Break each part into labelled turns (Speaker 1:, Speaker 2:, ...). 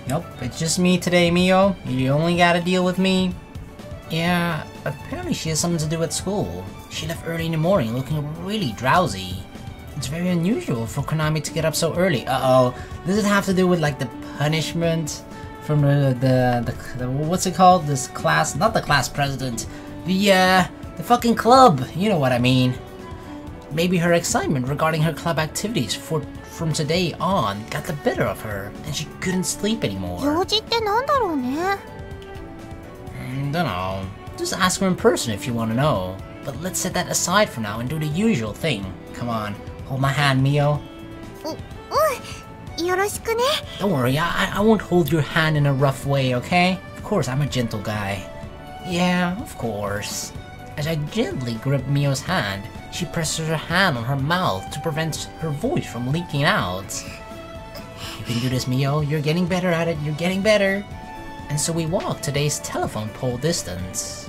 Speaker 1: Nope, it's just me today, Mio. You only gotta deal with me. Yeah, apparently she has something to do at school. She left early in the morning looking really drowsy. It's very unusual for Konami to get up so early. Uh-oh. Does it have to do with like the punishment from the what's it called? This class, not the class president. The fucking club. You know what I mean. Maybe her excitement regarding her club activities from today on got the better of her and she couldn't sleep anymore. Dunno. Just ask her in person if you want to know. But let's set that aside for now and do the usual thing. Come on, hold my hand, Mio. Don't worry, I won't hold your hand in a rough way, okay? Of course, I'm a gentle guy. Yeah, of course. As I gently grip Mio's hand, she presses her hand on her mouth to prevent her voice from leaking out. You can do this, Mio. You're getting better at it. You're getting better. And so we walk today's telephone pole distance.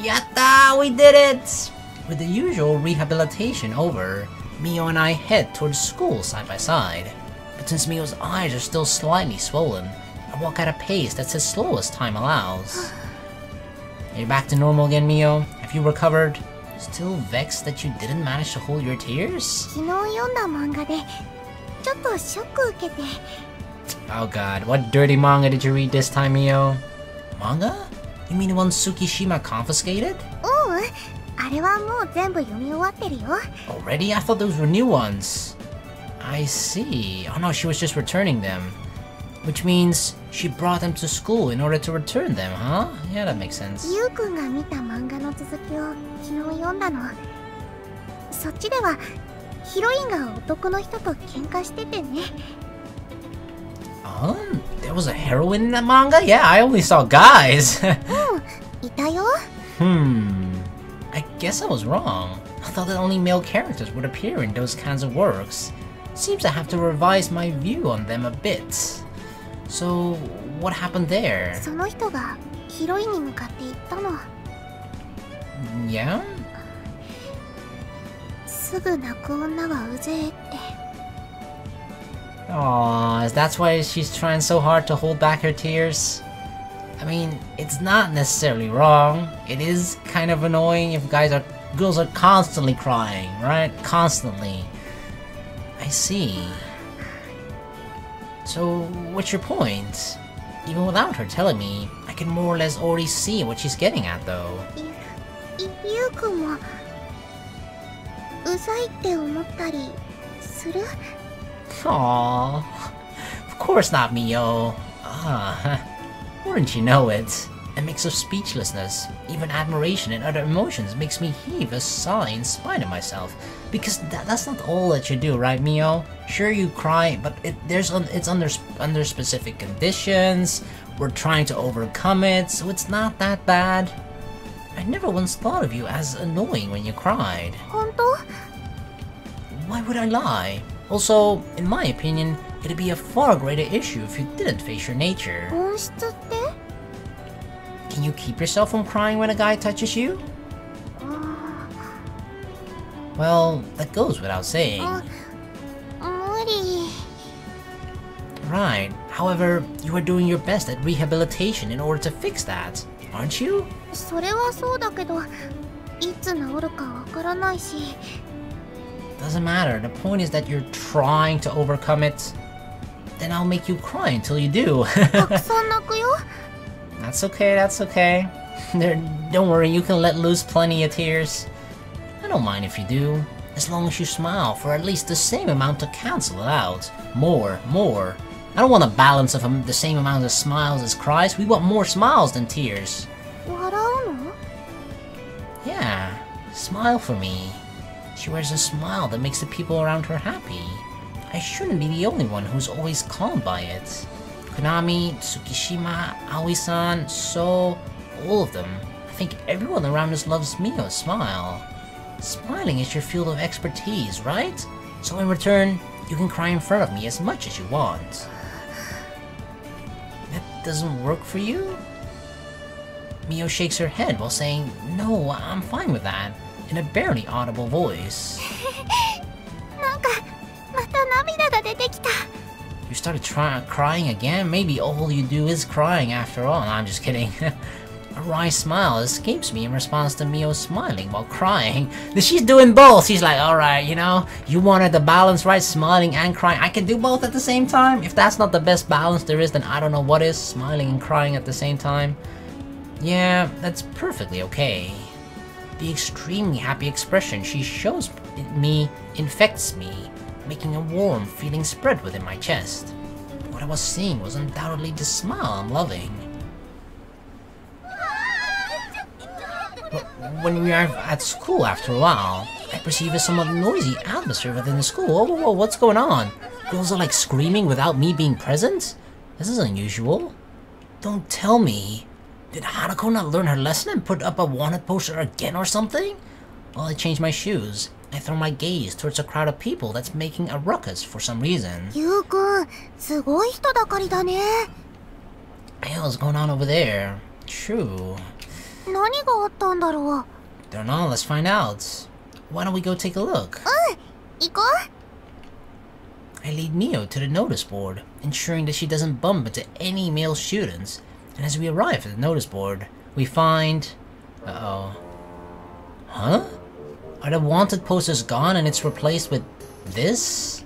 Speaker 1: Yatta! We did it! With the usual rehabilitation over, Mio and I head towards school side by side. But since Mio's eyes are still slightly swollen, I walk at a pace that's as slow as time allows. Are you back to normal again, Mio? Have you recovered? Still vexed that you didn't manage to hold your tears? Oh god, what dirty manga did you read this time, Mio? Manga? You mean the one Tsukishima confiscated? Already? I thought those were new ones. I see. Oh no, she was just returning them. Which means she brought them to school in order to return them, huh? Yeah, that makes sense. There was a heroine in that manga? Yeah, I only saw guys. I guess I was wrong. I thought that only male characters would appear in those kinds of works. Seems I have to revise my view on them a bit. So, what happened there? Yeah? Aww, that's why she's trying so hard to hold back her tears? I mean, it's not necessarily wrong. It is kind of annoying if girls are constantly crying, right? Constantly. I see. So, what's your point? Even without her telling me, I can more or less already see what she's getting at, though. Aww. Of course not, Mio. Wouldn't you know it? A mix of speechlessness, even admiration and other emotions makes me heave a sigh in spite of myself. Because that's not all that you do, right, Mio? Sure, you cry, but it's under specific conditions. We're trying to overcome it, so it's not that bad. I never once thought of you as annoying when you cried. Why would I lie? Also, in my opinion, it'd be a far greater issue if you didn't face your nature. Can you keep yourself from crying when a guy touches you? Well, that goes without saying. Right. However, you are doing your best at rehabilitation in order to fix that, aren't you? Doesn't matter. The point is that you're trying to overcome it. Then I'll make you cry until you do. That's okay, that's okay. Don't worry, you can let loose plenty of tears. I don't mind if you do, as long as you smile for at least the same amount to cancel it out. More. I don't want a balance of the same amount of smiles as cries. We want more smiles than tears. Yeah, smile for me. She wears a smile that makes the people around her happy. I shouldn't be the only one who's always calmed by it. Konami, Tsukishima, Aoi-san, So, all of them. I think everyone around us loves Mio's smile. Smiling is your field of expertise, right? So in return, you can cry in front of me as much as you want. That doesn't work for you? Mio shakes her head while saying, "No, I'm fine with that," in a barely audible voice. You started crying again? Maybe all you do is crying after all. No, I'm just kidding. A wry smile escapes me in response to Mio smiling while crying. She's doing both. She's like, alright, you know, you wanted the balance, right? Smiling and crying. I can do both at the same time. If that's not the best balance there is, then I don't know what is. Smiling and crying at the same time. Yeah, that's perfectly okay. The extremely happy expression she shows me infects me, making a warm feeling spread within my chest. What I was seeing was undoubtedly the smile I'm loving. When we arrive at school after a while, I perceive a somewhat noisy atmosphere within the school. Whoa, what's going on? Girls are like screaming without me being present? This is unusual. Don't tell me. Did Hanako not learn her lesson and put up a wanted poster again or something? Well, I changed my shoes. I throw my gaze towards a crowd of people that's making a ruckus for some reason.
Speaker 2: Yu-kun, すごい人だかりだね.
Speaker 1: Hey, what's going on over there? True.
Speaker 2: 何があったんだろう?
Speaker 1: Don't know, let's find out. Why don't we go take a look?
Speaker 2: 行こう.
Speaker 1: I lead Mio to the notice board, ensuring that she doesn't bump into any male students. And as we arrive at the notice board, we find... Uh-oh. Huh? Are the wanted posters gone and it's replaced with this?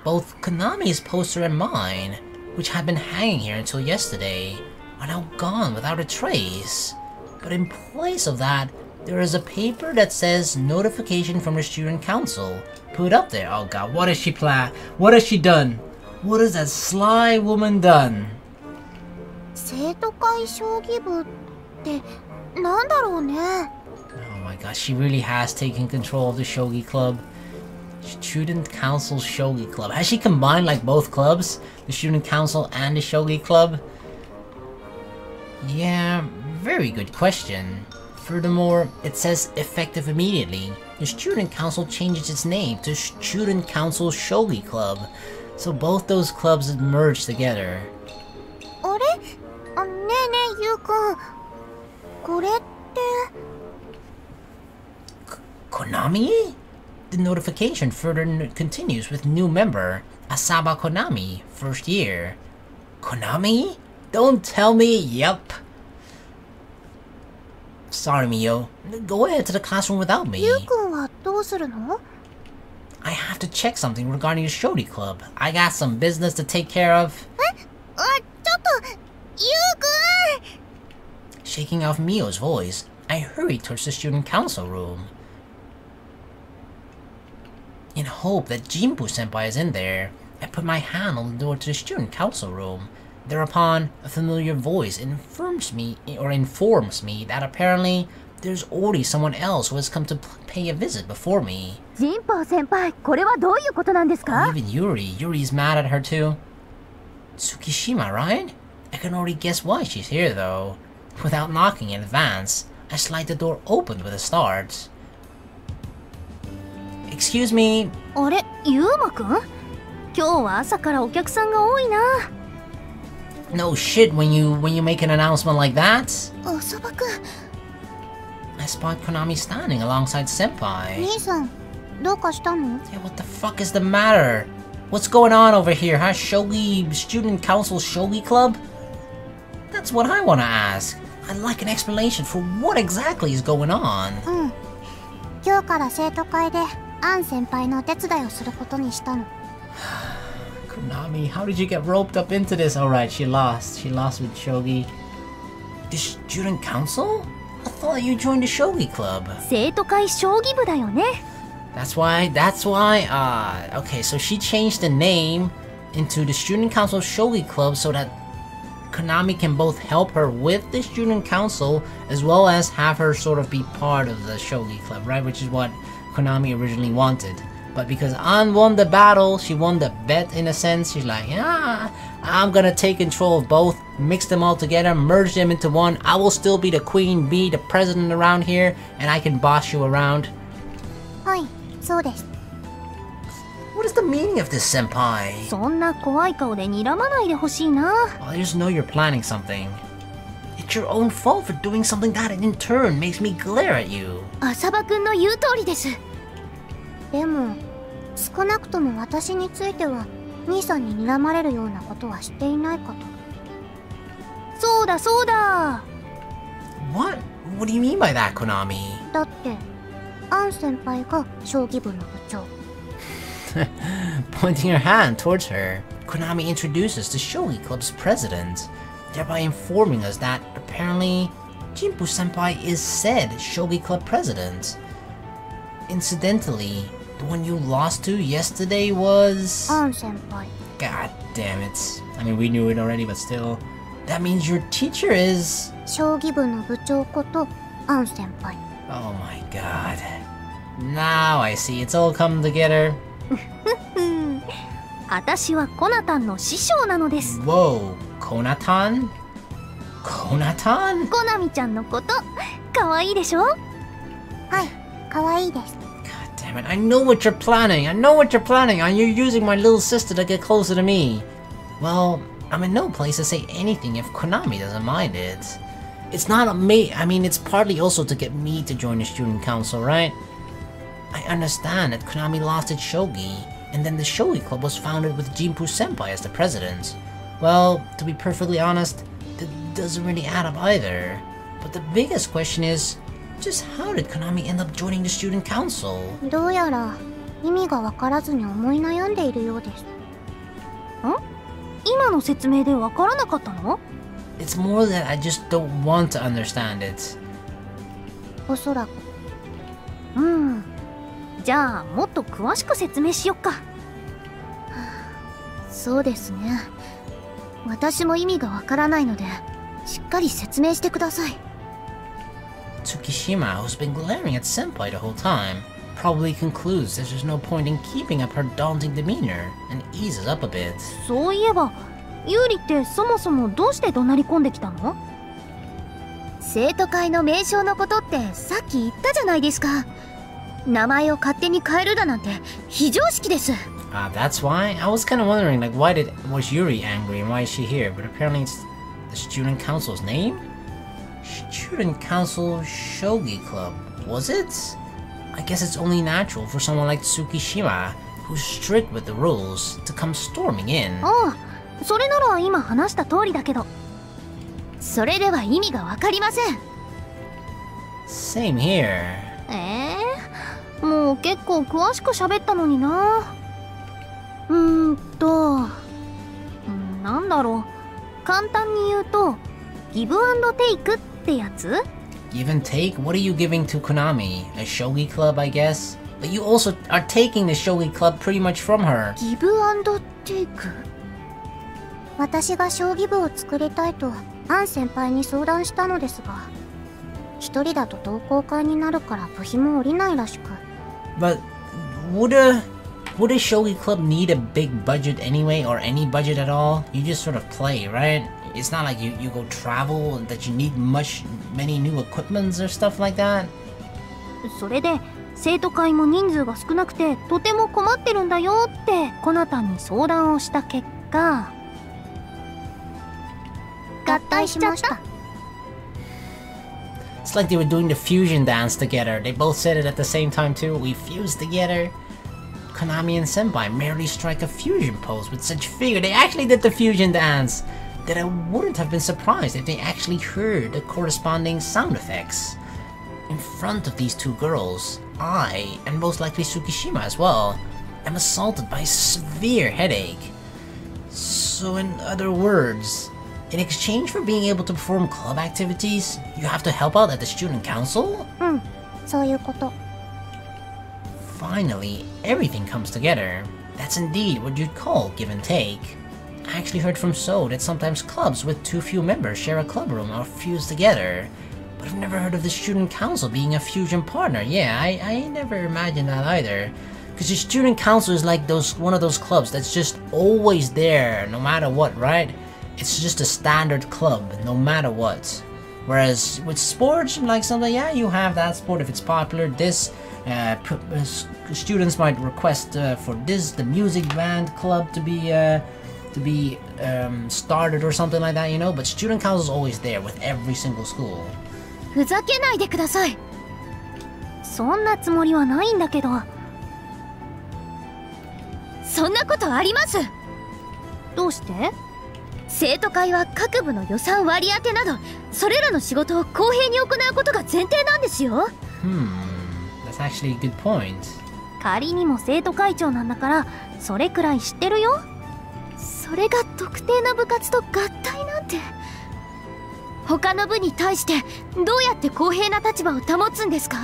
Speaker 1: Both Konami's poster and mine, which had been hanging here until yesterday, are now gone without a trace. But in place of that, there is a paper that says notification from the student council put up there. Oh god, what has she what has she done? What has that sly woman done?
Speaker 2: 生徒会将棋部ってなんだろうね?
Speaker 1: Oh my god, she really has taken control of the shogi club. Student council shogi club. Has she combined like both clubs? The student council and the shogi club? Yeah, very good question. Furthermore, it says effective immediately. The student council changes its name to Student Council Shogi Club. So both those clubs have merged together.
Speaker 2: あれ? ねえねえ、ゆうくん。これって...
Speaker 1: Konami? The notification further continues with new member, Asaba Konami, first year. Konami? Don't tell me, yup. Sorry, Mio. Go ahead to the classroom without me.
Speaker 2: ゆうくんはどうするの?
Speaker 1: I have to check something regarding the Shodi Club. I got some business to take care of.
Speaker 2: ちょっと、ゆうくん!
Speaker 1: Shaking off Mio's voice, I hurried towards the student council room. In hope that Jinbu-senpai is in there, I put my hand on the door to the student council room. Thereupon, a familiar voice informs me that apparently there's already someone else who has come to pay a visit before me.
Speaker 2: Jinbu-senpai, これはどういうことなんですか?
Speaker 1: Oh, even Yuri's mad at her too. Tsukishima, right? I can already guess why she's here though. Without knocking in advance, I slide the door open with a start. Excuse me.
Speaker 2: あれ、ゆうまくん? 今日は朝からお客さんが多いな.
Speaker 1: No shit when you make an announcement like that.
Speaker 2: Asaba-kun.
Speaker 1: I spot Konami standing alongside Senpai.
Speaker 2: 兄さん、どうかしたの?
Speaker 1: Yeah, what the fuck is the matter? What's going on over here, huh? Shogi Student Council Shogi Club? That's what I wanna ask. I'd like an explanation for what exactly is going on.
Speaker 2: 今日から生徒会でアン先輩のお手伝いをすることにしたの.
Speaker 1: Konami, how did you get roped up into this? Alright, she lost. She lost with Shogi. The student council? I thought you joined the Shogi club.
Speaker 2: 生徒会将棋部だよね.
Speaker 1: That's why, okay, so she changed the name into the student council Shogi club so that Konami can both help her with the student council as well as have her sort of be part of the Shogi club, right? Which is what Konami originally wanted. But because An won the battle, she won the bet in a sense. She's like, yeah, I'm gonna take control of both, mix them all together, merge them into one. I will still be the queen bee, the president around here, and I can boss you around.
Speaker 2: はい、そうです.
Speaker 1: What is the meaning of this, senpai?
Speaker 2: そんな怖い顔で睨まないでほしいな.
Speaker 1: I just know you're planning something. It's your own fault for doing something that in turn makes me glare at you.
Speaker 2: 浅葉くんの言う通りです. でも、少なくとも私については兄さんに睨まれるようなことはしていないかと。そうだそうだ。
Speaker 1: What? What do you mean by that, Konami?
Speaker 2: だってアン先輩が将棋部の部長。
Speaker 1: Pointing her hand towards her, Konami introduces the Shogi Club's president, thereby informing us that apparently Jinpu-senpai is said Shogi Club president. Incidentally, the one you lost to yesterday was...
Speaker 2: アン先輩。
Speaker 1: God damn it. I mean, we knew it already, but still. That means your teacher is...
Speaker 2: 将棋部の部長ことアン先輩。
Speaker 1: Oh my god. Now I see, it's all come together.
Speaker 2: 私はコナタンの師匠なのです。
Speaker 1: Whoa, Konatan? Konatan?
Speaker 2: コナミちゃんのこと可愛いでしょ。はい、可愛いです。
Speaker 1: God damn it, I know what you're planning. I know what you're planning on. You're using my little sister to get closer to me. Well, I'm in no place to say anything if Konami doesn't mind it. It's not me. I mean, it's partly also to get me to join the student council, right? I understand that Konami lost its shogi, and then the Shogi Club was founded with Jinpu-senpai as the president. Well, to be perfectly honest, that doesn't really add up either. But the biggest question is, just how did Konami end up joining the student council?
Speaker 2: どうやら意味がわからずに思い悩んでいるようです。ん？今の説明でわからなかったの？
Speaker 1: It's more that I just don't want to understand it.
Speaker 2: おそらく。じゃあもっと詳しく説明しよっか。そうですね。私も意味がわからないので、しっかり説明してください。
Speaker 1: Tsukishima, who's been glaring at Senpai the whole time, probably concludes that there's no point in keeping up her daunting demeanor and eases up a bit.
Speaker 2: そういえば、ユーリってそもそもどうして怒鳴り込んできたの？生徒会の名称のことってさっき言ったじゃないですか。名前を勝手に変えるだなんて非常識です。
Speaker 1: That's why? I was kind of wondering, like, was Yuri angry and why is she here? But apparently it's the student council's name? Student Council Shogi Club, was it? I guess it's only natural for someone like Tsukishima, who's strict with the rules, to come storming in.
Speaker 2: ああ、それなら今話した通りだけど。それでは意味がわかりません。
Speaker 1: Same here.
Speaker 2: もう結構詳しく喋ったのにな。なんだろう。簡単に言うと、ギブアンドテイクってやつ？
Speaker 1: Give and take? What are you giving to Konami? A shogi club, I guess? But you also are taking the shogi club pretty much from her.
Speaker 2: ギブアンドテイク？私が将棋部を作りたいとアン先輩に相談したのですが、一人だと同好会になるから部費も下りないらしく。
Speaker 1: But would a shogi club need a big budget anyway, or any budget at all? You just sort of play, right? It's not like you go travel and that you need many new equipments or stuff like that.
Speaker 2: それで生徒会も人数が少なくてとても困ってるんだよってコナタンに相談をした結果、合体しました。
Speaker 1: It's like they were doing the fusion dance together. They both said it at the same time too. We fused together. Konami and Senpai merely strike a fusion pose with such vigor. They actually did the fusion dance. That I wouldn't have been surprised if they actually heard the corresponding sound effects. In front of these two girls, I, and most likely Tsukishima as well, am assaulted by a severe headache. So in other words, in exchange for being able to perform club activities, you have to help out at the student council?
Speaker 2: そういうこと。
Speaker 1: Finally, everything comes together. That's indeed what you'd call give and take. I actually heard from So that sometimes clubs with too few members share a club room or fuse together. But I've never heard of the student council being a fusion partner. Yeah, I never imagined that either. Because the student council is like one of those clubs that's just always there, no matter what, right? It's just a standard club, no matter what. Whereas with sports, like something, yeah, you have that sport if it's popular. This, students might request for the music band club to be started or something like that, you know? But student council is always there with every single school.
Speaker 2: ふざけないでください。そんなつもりはないんだけど。そんなことあります。どうして？生徒会は各部の予算割り当てなど、それらの仕事を公平に行うことが前提なんですよ。
Speaker 1: That's actually a good point.
Speaker 2: 仮にも生徒会長なんだから、それくらい知ってるよ。それが特定な部活と合体なんて。他の部に対してどうやって公平な立場を保つんですか？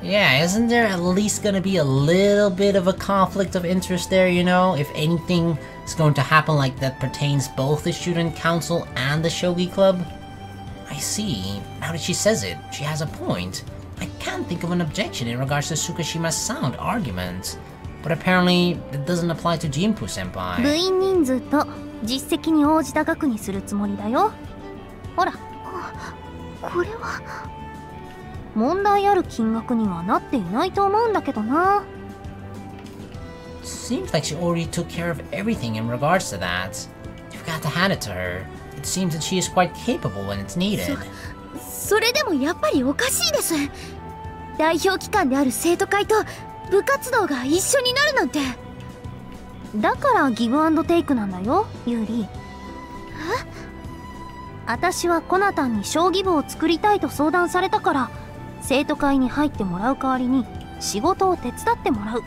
Speaker 1: Yeah, isn't there at least gonna be a little bit of a conflict of interest there, you know? If anything is going to happen like that pertains both the student council and the shogi club? I see. Now that she says it, she has a point. I can't think of an objection in regards to Tsukishima's sound argument. But apparently, it doesn't apply to Jinpu senpai.
Speaker 2: 部員人数と実績に応じた額にするつもりだよ。ほら、これは問題ある金額にはなっていないと思うんだけどな。
Speaker 1: Seems like she already took care of everything in regards to that. You've got to hand it to her. It seems that she is quite capable when it's needed.
Speaker 2: それでもやっぱりおかしいです。代表機関である生徒会と部活動が一緒になるなんて。だからギブアンドテイクなんだよ、ユーリ。私はコナタンに将棋部を作りたいと相談されたから、生徒会に入ってもらう代わりに仕事を手伝ってもらう。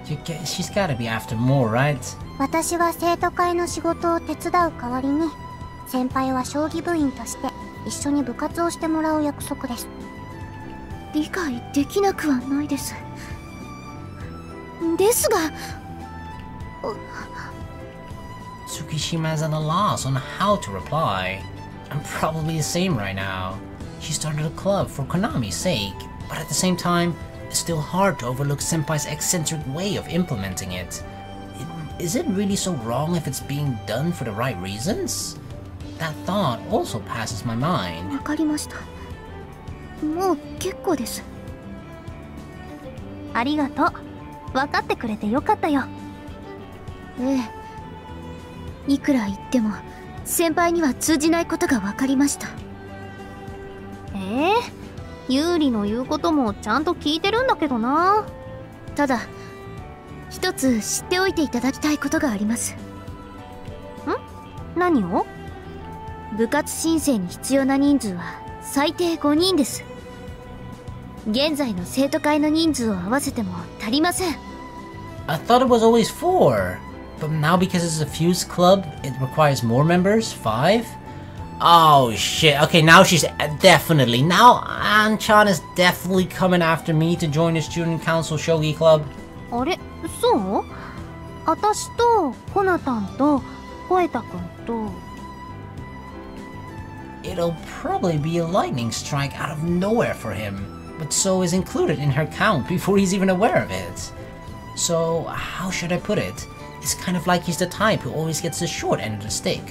Speaker 1: She's gotta be after more, right?
Speaker 3: 私は生徒会の仕事を手伝う代わりに、先輩は将棋部員として一緒に部活をしてもらう約束です。
Speaker 2: 理解できなくはないです。ですが、
Speaker 1: Tsukishima's at a loss on how to reply. I'm probably the same right now. She started a club for Konami's sake, but at the same time, it's still hard to overlook Senpai's eccentric way of implementing it. Is it really so wrong if it's being done for the right reasons? That thought also passes my mind.
Speaker 2: わかりました。もう結構です。ありがとう。分かってくれてよかったよ。ええ。いくら言っても先輩には通じないことが分かりました。ユーリの言うこともちゃんと聞いてるんだけどな。ただ一つ知っておいていただきたいことがあります。何を？部活申請に必要な人数は最低5人です。現在の生徒会の人数を合わせても足りません。
Speaker 1: I thought it was always 4, but now because it's a fused club, it requires more members? 5? Oh shit, okay, now she's definitely, now An-chan is definitely coming after me to join the student council shogi club.
Speaker 2: あれ、そう？私とコナタンとコエタ君と。
Speaker 1: It'll probably be a lightning strike out of nowhere for him, but so is included in her count before he's even aware of it. So, how should I put it? It's kind of like he's the type who always gets the short end of the stick.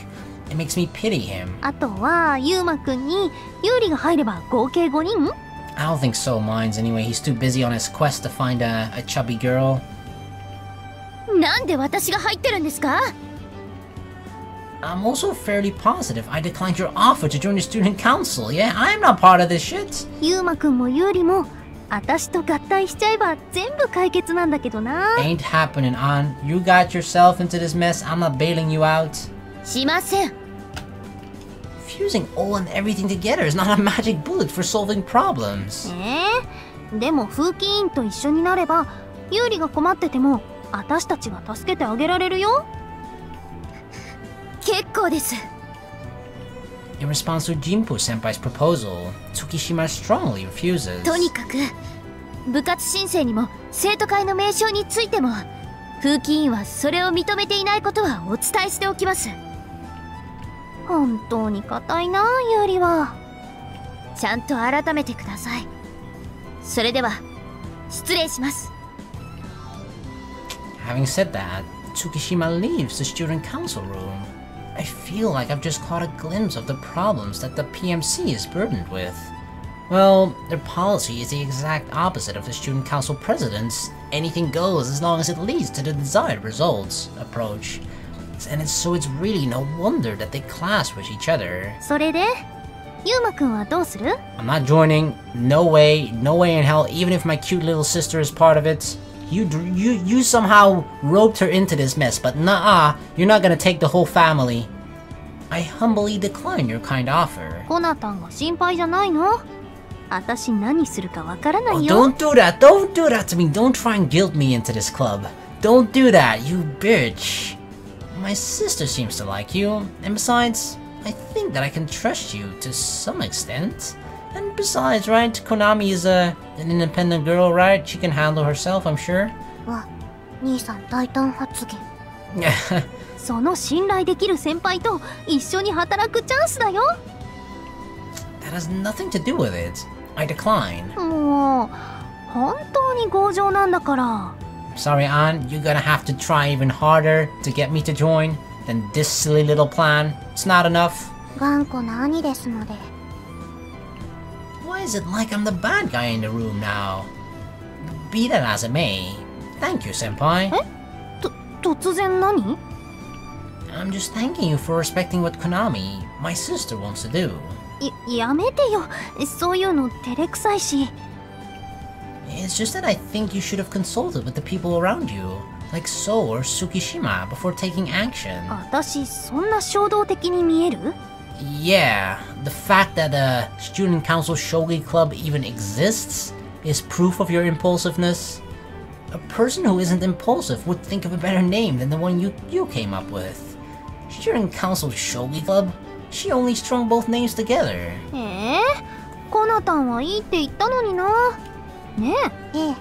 Speaker 1: It makes me pity him.
Speaker 2: あとはユーマくんにユーリが入れば合計5人？
Speaker 1: I don't think so, Mines. Anyway, he's too busy on his quest to find a chubby girl.
Speaker 2: なんで私が入ってるんですか？
Speaker 1: I'm also fairly positive I declined your offer to join the student council. Yeah, I'm not part of this shit.
Speaker 2: ユーマくんもユーリも私と合体しちゃえば全部解決なんだけどな。
Speaker 1: Ain't happening, An. You got yourself into this mess. I'm not bailing you out.
Speaker 2: しません。
Speaker 1: Fusing all and everything together is not a magic bullet for solving problems.
Speaker 2: でも風紀委員と一緒になればユーリが困ってても私たちが助けてあげられるよ。結構です。
Speaker 1: In response to Jinpu senpai's proposal, Tsukishima strongly refuses.
Speaker 2: とにかく部活申請にも生徒会の名称についても風紀委員はそれを認めていないことはお伝えしておきます。本当に固いな、ユーリは。ちゃんと改めてください。それでは失礼します。
Speaker 1: Having said that, Tsukishima leaves the student council room. I feel like I've just caught a glimpse of the problems that the PMC is burdened with. Well, their policy is the exact opposite of the student council president's anything goes as long as it leads to the desired results approach. And so it's really no wonder that they clash with each other.
Speaker 2: それでユーマくんはどうする？
Speaker 1: I'm not joining. No way in hell, even if my cute little sister is part of it. You somehow roped her into this mess, but nah, you're not gonna take the whole family. I humbly decline your kind offer.
Speaker 2: コナタンが心配じゃないの？私何するかわからな
Speaker 1: Oh,
Speaker 2: いよ。
Speaker 1: don't do that! Don't do that to me! Don't try and guilt me into this club. Don't do that, you bitch! My sister seems to like you, and besides, I think that I can trust you to some extent. And besides, right, Konami is an independent girl, right? She can handle herself, I'm sure.
Speaker 3: わ、兄さん大胆発言。
Speaker 2: その信頼できる先輩と一緒に働くチャンスだよ。
Speaker 1: That has nothing to do with it. I decline.
Speaker 2: もう本当に強情なんだから。
Speaker 1: Sorry, Ann, you're gonna have to try even harder to get me to join than this silly little plan. It's not enough.
Speaker 3: 頑固な兄ですので。
Speaker 1: Why is it like I'm the bad guy in the room now? Be that as it may. Thank you, senpai.
Speaker 2: 突然何？
Speaker 1: I'm just thanking you for respecting what Konami, my sister, wants to do.
Speaker 2: やめてよ。そういうの照れくさいし。
Speaker 1: It's just that I think you should have consulted with the people around you, like So or Tsukishima, before taking action.
Speaker 2: 私そんな衝動的に見える？
Speaker 1: Yeah, the fact that a student council shogi club even exists is proof of your impulsiveness. A person who isn't impulsive would think of a better name than the one you came up with. Student council shogi club? She only strung both names together.
Speaker 2: コナタンはいいって言ったのにな。ねえ。
Speaker 3: ええ、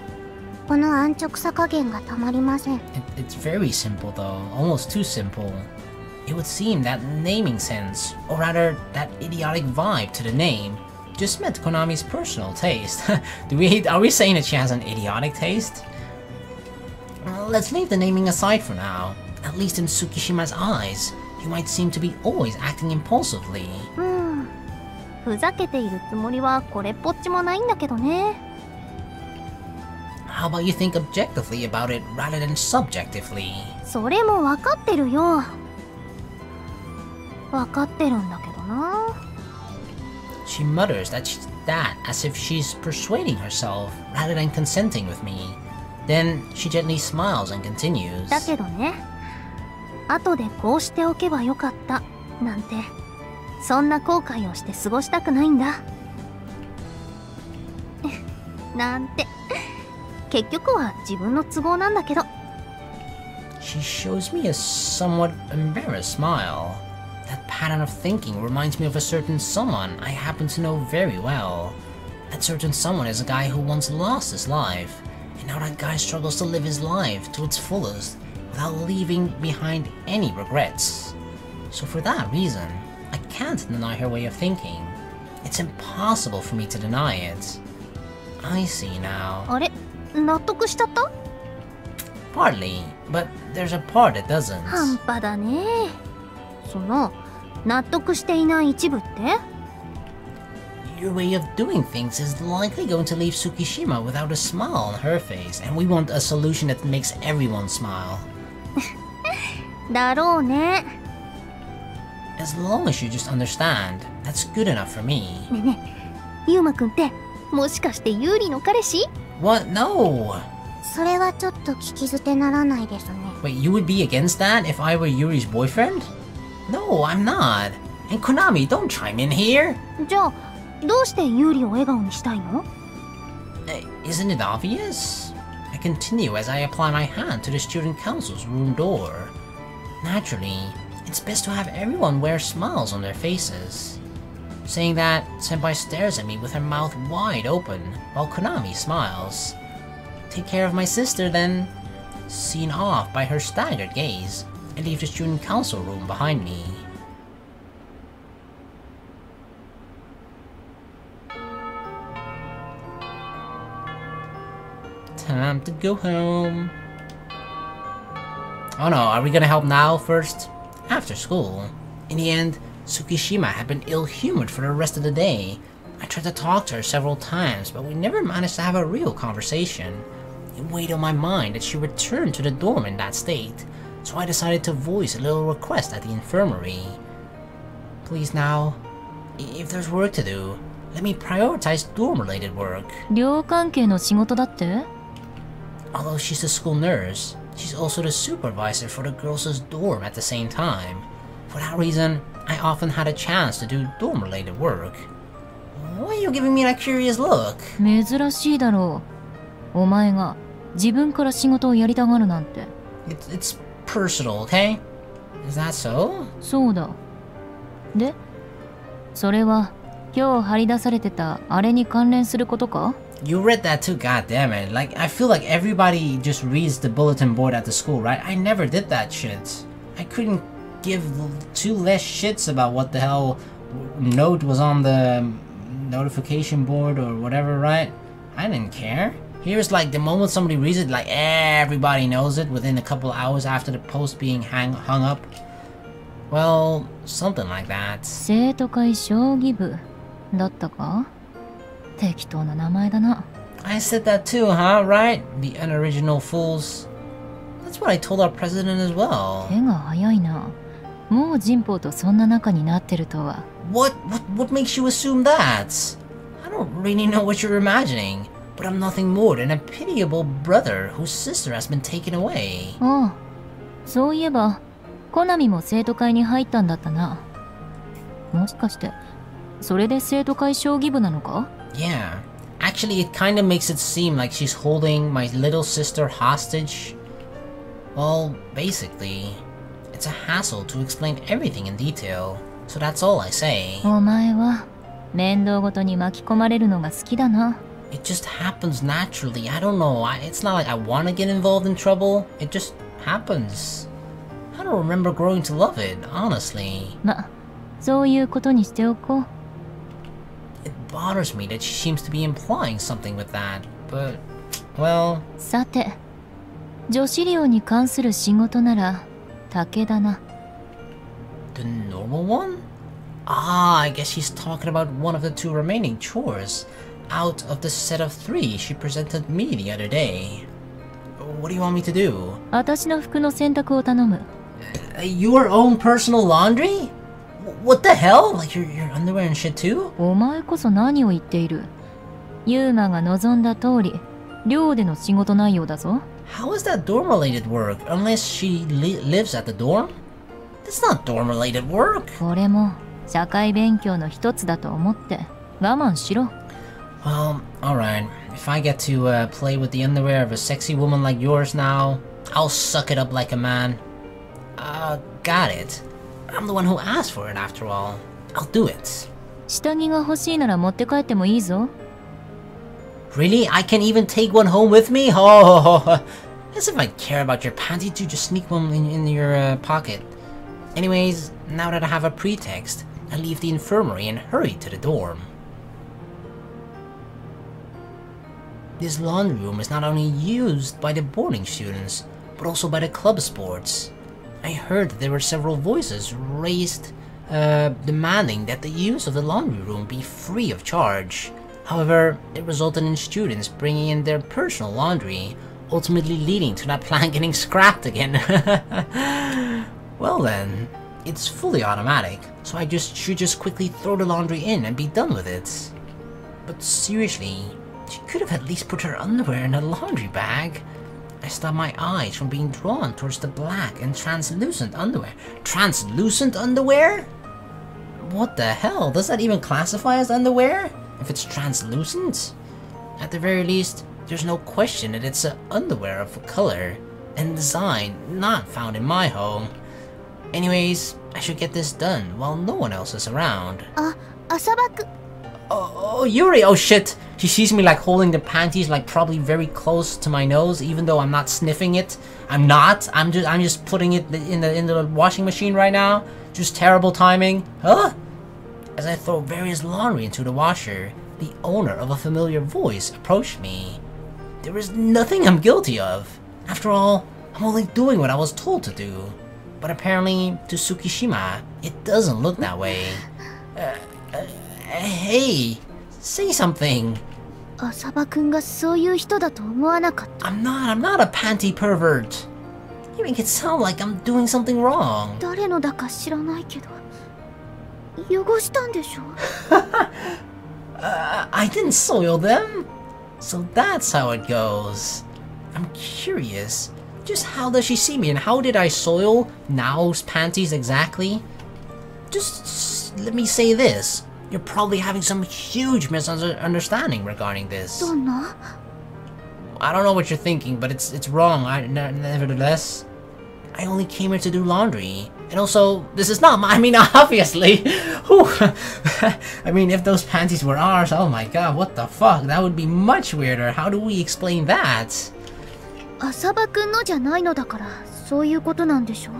Speaker 3: この安直さ加減がたまりません。
Speaker 1: It's very simple though, almost too simple. It would seem that naming sense, or rather that idiotic vibe to the name, just met Konami's personal taste. Are we saying that she has an idiotic taste? Let's leave the naming aside for now. At least in Tsukishima's eyes, you might seem to be always acting impulsively.
Speaker 2: ふざけているつもりはこれっぽっちもないんだけどね。
Speaker 1: How about you think objectively about it rather than subjectively?
Speaker 2: それも分かってるよ。分かってるんだけどな。
Speaker 1: She mutters that as if she's persuading herself rather than consenting with me. Then she gently smiles and continues.
Speaker 2: だけどね、後でこうしておけばよかったなんて、そんな後悔をして過ごしたくないんだ。なんて、結局は自分の都合なんだけど。
Speaker 1: She shows me a somewhat embarrassed smile. That pattern of thinking reminds me of a certain someone I happen to know very well. That certain someone is a guy who once lost his life, and now that guy struggles to live his life to its fullest without leaving behind any regrets. So for that reason, I can't deny her way of thinking. It's impossible for me to deny it. I see now.
Speaker 2: あれ、納得しちゃった？
Speaker 1: Partly, but there's a part that doesn't.
Speaker 2: 半端だね。その納得していない一部って？
Speaker 1: Your way of doing things is likely going to leave Tsukishima without a smile on her face, and we want a solution that makes everyone smile.
Speaker 2: だろうね。
Speaker 1: As long as you just understand, that's good enough for me.
Speaker 2: ねえねえ、ユウマくんってもしかしてユーリの彼氏？
Speaker 1: What? No!
Speaker 3: それはちょっと聞き捨てならないですね。
Speaker 1: Wait, you would be against that if I were Yuri's boyfriend? No, I'm not. And Konami, don't chime in here!
Speaker 2: じゃあどうしてユーリを笑顔にしたいの？
Speaker 1: Isn't it obvious? I continue as I apply my hand to the student council's room door. Naturally, it's best to have everyone wear smiles on their faces. Saying that, Senpai stares at me with her mouth wide open, while Konami smiles. Take care of my sister then. Seen off by her staggered gaze, I leave the student council room behind me. Time to go home. Oh no, are we gonna help now first? After school. In the end, Tsukishima had been ill-humored for the rest of the day. I tried to talk to her several times, but we never managed to have a real conversation. It weighed on my mind that she returned to the dorm in that state, so I decided to voice a little request at the infirmary. Please now, if there's work to do, let me prioritize dorm-related work.
Speaker 4: 寮関係の仕事だって？
Speaker 1: Although she's the school nurse, she's also the supervisor for the girls' dorm at the same time. For that reason, I often had a chance to do dorm-related work. Why are you giving me that curious look?
Speaker 2: 珍しいだろう。お前が自分から仕事をやりたがるなんて。
Speaker 1: It's personal, okay? Is that so?
Speaker 2: そうだ。で、それは今日張り出されてたあれに関連することか？
Speaker 1: You read that too, goddammit. Like, I feel like everybody just reads the bulletin board at the school, right? I never did that shit. I couldn't give two less shits about what the hell note was on the notification board or whatever, right? I didn't care. Here's like the moment somebody reads it, like everybody knows it within a couple hours after the post being hung up. Well, something like that.
Speaker 2: 生徒会将棋部だったか？適当な名前だな。
Speaker 1: I said that too, huh? Right? The unoriginal fools. That's what I told our president as well.
Speaker 2: 手が早いな。もう人報とそんな仲になってるとは。
Speaker 1: What makes you assume that? I don't really know what you're imagining, but I'm nothing more than a pitiable brother whose sister has been taken away.
Speaker 2: ああ、そういえば、コナミも生徒会に入ったんだったな。もしかして、それで生徒会将棋部なのか？
Speaker 1: Yeah. Actually, it kind of makes it seem like she's holding my little sister hostage. Well, basically, it's a hassle to explain everything in detail, so that's all I say.
Speaker 2: お前は面倒ごとに巻き込まれるのが好きだな。
Speaker 1: It just happens naturally. I don't know. It's not like I want to get involved in trouble. It just happens. I don't remember growing to love it, honestly.
Speaker 2: ま、そういうことにしておこう。
Speaker 1: It bothers me that she seems to be implying something with that, but, well...
Speaker 2: さて、女子寮に関する仕事なら竹だな。
Speaker 1: The normal one? Ah, I guess she's talking about one of the two remaining chores out of the set of 3 she presented me the other day. What do you want me to do?
Speaker 2: 私の服の洗濯を頼む。
Speaker 1: Your own personal laundry? What the hell? Like your underwear and shit too?
Speaker 2: お前こそ何を言っている？ユーマが望んだ通り、寮での仕事内容だぞ。
Speaker 1: How is that dorm-related work? Unless she lives at the dorm? That's not dorm-related work.
Speaker 2: これも社会勉強の一つだと思って我慢しろ。
Speaker 1: Well, alright. If I get to play with the underwear of a sexy woman like yours now, I'll suck it up like a man. Got it. I'm the one who asked for it after all. I'll do it.
Speaker 2: 下着が欲しいなら持って帰ってもいいぞ。
Speaker 1: Really? I can even take one home with me? Oh, as if I care about your panty, dude. Just sneak one in your pocket. Anyways, now that I have a pretext, I leave the infirmary and hurry to the dorm. This laundry room is not only used by the boarding students, but also by the club sports. I heard that there were several voices raised demanding that the use of the laundry room be free of charge. However, it resulted in students bringing in their personal laundry, ultimately leading to that plan getting scrapped again. Well then, it's fully automatic, so I should just quickly throw the laundry in and be done with it. But seriously, she could have at least put her underwear in a laundry bag. I stopped my eyes from being drawn towards the black and translucent underwear. Translucent underwear? What the hell? Does that even classify as underwear? If it's translucent? At the very least, there's no question that it's underwear of a color and design not found in my home. Anyways, I should get this done while no one else is around.
Speaker 3: Asaba-kun.
Speaker 1: Oh, Yuri! Oh shit! She sees me like holding the panties like probably very close to my nose, even though I'm not sniffing it. I'm not. I'm just putting it in the washing machine right now. Just terrible timing. Huh? As I throw various laundry into the washer, the owner of a familiar voice approached me. There is nothing I'm guilty of. After all, I'm only doing what I was told to do. But apparently, to Tsukishima, it doesn't look that way. Hey, say something.
Speaker 3: Asaba-kunがそういう人だと思わなかった。
Speaker 1: I'm not a panty pervert. You make it sound like I'm doing something wrong.
Speaker 3: 誰のだか知らないけど、汚したんでしょ
Speaker 1: I didn't soil them. So that's how it goes. I'm curious. Just how does she see me, and how did I soil Nao's panties exactly? Just let me say this. You're probably having some huge misunderstanding regarding this. I don't know what you're thinking, but it's wrong. Nevertheless, I only came here to do laundry. And also, this is not my, I mean, obviously. I mean, if those panties were ours, oh my god, what the fuck? That would be much weirder. How do we explain that?
Speaker 2: Asaba君のじゃないのだから、そういうことなんでしょ?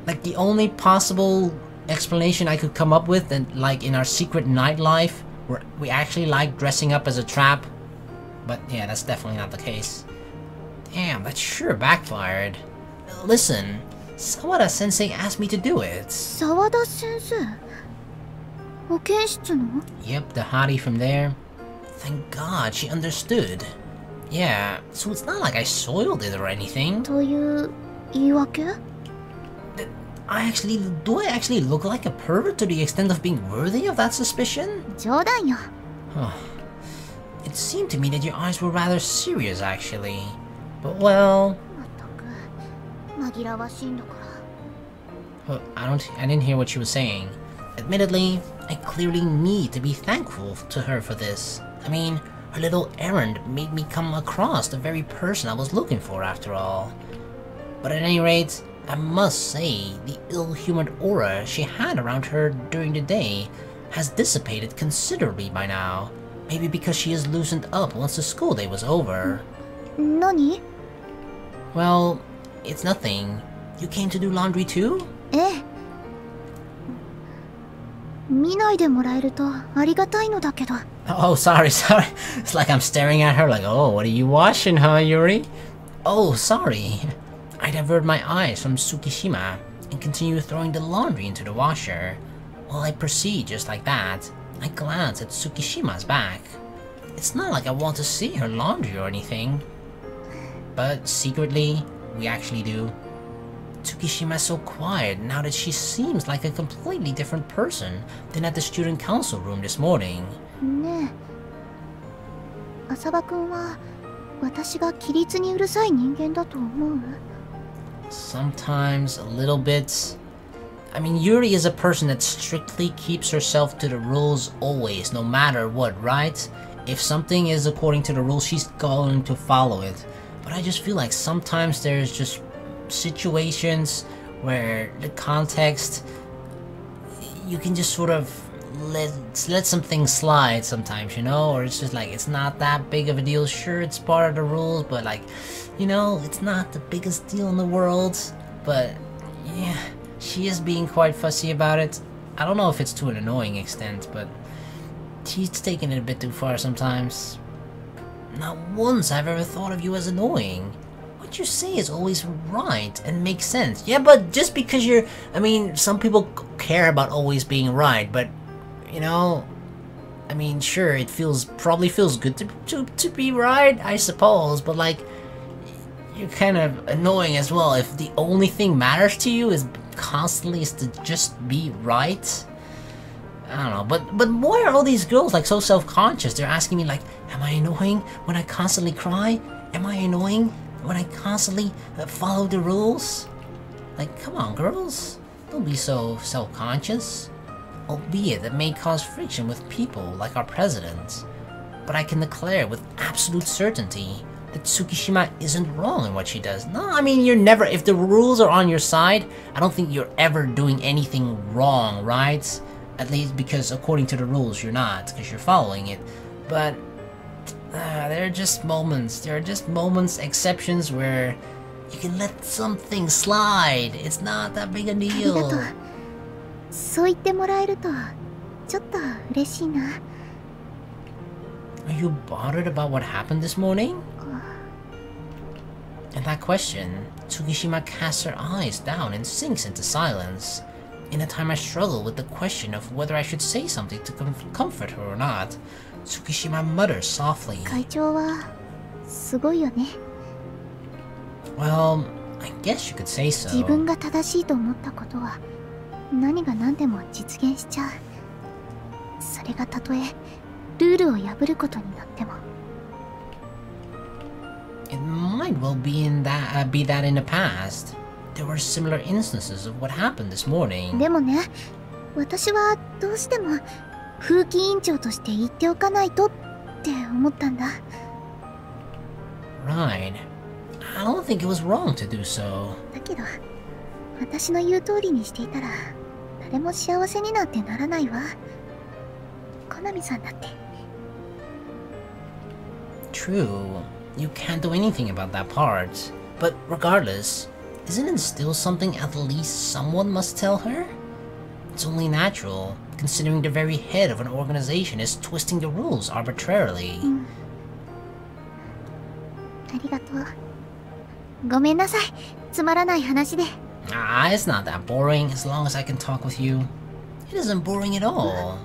Speaker 1: Like, the only possible explanation I could come up with, and like in our secret nightlife, where we actually like dressing up as a trap. But yeah, that's definitely not the case. Damn, that sure backfired. Listen, Sawada-sensei asked me to do it.
Speaker 2: Sawada-sensei? 保健室の?
Speaker 1: Yep, the hottie from there. Thank God she understood. Yeah, so it's not like I soiled it or anything.
Speaker 2: という言い訳?
Speaker 1: Do I actually look like a pervert to the extent of being worthy of that suspicion?
Speaker 2: 冗談よ.
Speaker 1: It seemed to me that your eyes were rather serious, actually. But well... I didn't hear what she was saying. Admittedly, I clearly need to be thankful to her for this. I mean, her little errand made me come across the very person I was looking for, after all. But at any rate, I must say, the ill-humored aura she had around her during the day has dissipated considerably by now. Maybe because she is loosened up once the school day was over.
Speaker 2: Nani?
Speaker 1: Well, it's nothing. You came to do laundry too?
Speaker 2: 見ないでもらえるとありがたいのだけど.
Speaker 1: Oh, sorry. It's like I'm staring at her like, oh, what are you washing, huh, Yuri? Oh, sorry. I divert my eyes from Tsukishima and continue throwing the laundry into the washer. While I proceed just like that, I glance at Tsukishima's back. It's not like I want to see her laundry or anything. But secretly, we actually do. Tsukishima's so quiet now that she seems like a completely different person than at the student council room this morning.
Speaker 2: ねえ、浅葉くんは私が規律にうるさい人間だと思う?
Speaker 1: Sometimes, a little bit. I mean, Yuri is a person that strictly keeps herself to the rules always, no matter what, right? If something is according to the rules, she's going to follow it. But I just feel like sometimes there's just situations where the context, you can just sort of let some things slide sometimes, you know? Or it's just like, it's not that big of a deal. Sure, it's part of the rules, but like, you know, it's not the biggest deal in the world. But yeah, she is being quite fussy about it. I don't know if it's to an annoying extent, but she's taking it a bit too far sometimes. Not once I've ever thought of you as annoying. What you say is always right and makes sense. Yeah, but just because you're... I mean, some people care about always being right, but, you know... I mean, sure, it probably feels good to be right, I suppose, but like... You're kind of annoying as well if the only thing matters to you is constantly is to just be right. I don't know, but why are all these girls like so self-conscious? They're asking me like, am I annoying when I constantly cry? Am I annoying when I constantly follow the rules? Like, come on, girls. Don't be so self-conscious. Albeit it may cause friction with people like our president. But I can declare with absolute certainty that Tsukishima isn't wrong in what she does. No, I mean, you're never... If the rules are on your side, I don't think you're ever doing anything wrong, right? At least because according to the rules, you're not, because you're following it. But there are just moments. There are just moments, exceptions, where you can let something slide. It's not that big a deal.
Speaker 2: そう言ってもらえるとちょっと嬉しいな.
Speaker 1: Are you bothered about what happened this morning? At that question, Tsukishima casts her eyes down and sinks into silence. In a time I struggle with the question of whether I should say something to comfort her or not, Tsukishima mutters softly.
Speaker 2: 会長はすごいよね.
Speaker 1: Well, I guess you could say so.
Speaker 2: 自分が正しいと思ったことは何が何でも実現しちゃう. それがたとえルールを破ることになっても.
Speaker 1: It might might well be that in the past. There were similar instances of what happened this morning.
Speaker 2: でもね、私はどうしても風紀委員長として言っておかないとって思ったんだ。
Speaker 1: Right. I don't think it was wrong to do so.
Speaker 2: だけど、私の言う通りにしていたら誰も幸せになんてならないわ。コナミさんだって。
Speaker 1: True. You can't do anything about that part. But regardless, isn't it still something at least someone must tell her? It's only natural, considering the very head of an organization is twisting the rules arbitrarily.
Speaker 2: ありがとう。ごめんなさい。つまらない話で。
Speaker 1: It's not that boring as long as I can talk with you. It isn't boring at all.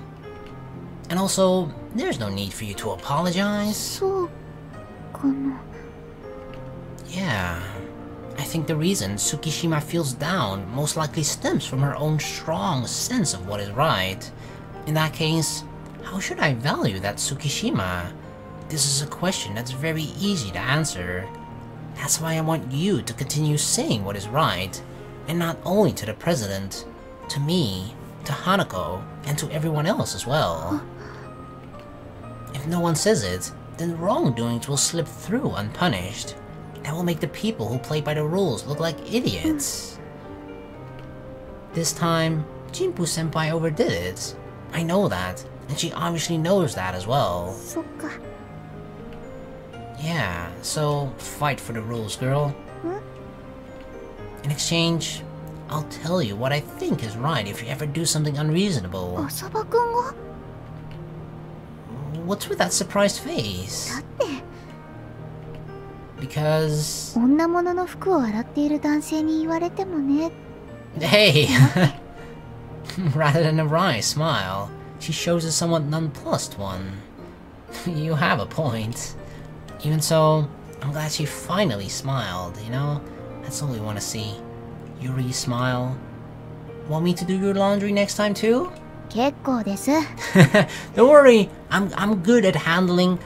Speaker 1: And also, there's no need for you to apologize.
Speaker 2: そうかな。
Speaker 1: Yeah. I think the reason Tsukishima feels down most likely stems from her own strong sense of what is right. In that case, how should I value that Tsukishima? This is a question that's very easy to answer. That's why I want you to continue saying what is right, and not only to the president, to me, to Hanako, and to everyone else as well. If no one says it, then wrongdoings will slip through unpunished. That will make the people who play by the rules look like idiots. This time, Jinpu-senpai overdid it. I know that, and she obviously knows that as well.
Speaker 2: そっか。
Speaker 1: Yeah, so fight for the rules, girl. In exchange, I'll tell you what I think is right if you ever do something unreasonable.
Speaker 2: 浅場くんが？
Speaker 1: What's with that surprised face?
Speaker 2: だって。
Speaker 1: Because...
Speaker 2: 女物の服を洗っている男性に言われてもね。
Speaker 1: Hey! Rather than a wry smile, she shows a somewhat nonplussed one. You have a point. Even so, I'm glad she finally smiled, you know? That's all we want to see. Yuri smile. Want me to do your laundry next time too?
Speaker 2: 結構です。
Speaker 1: Don't worry, I'm good at handling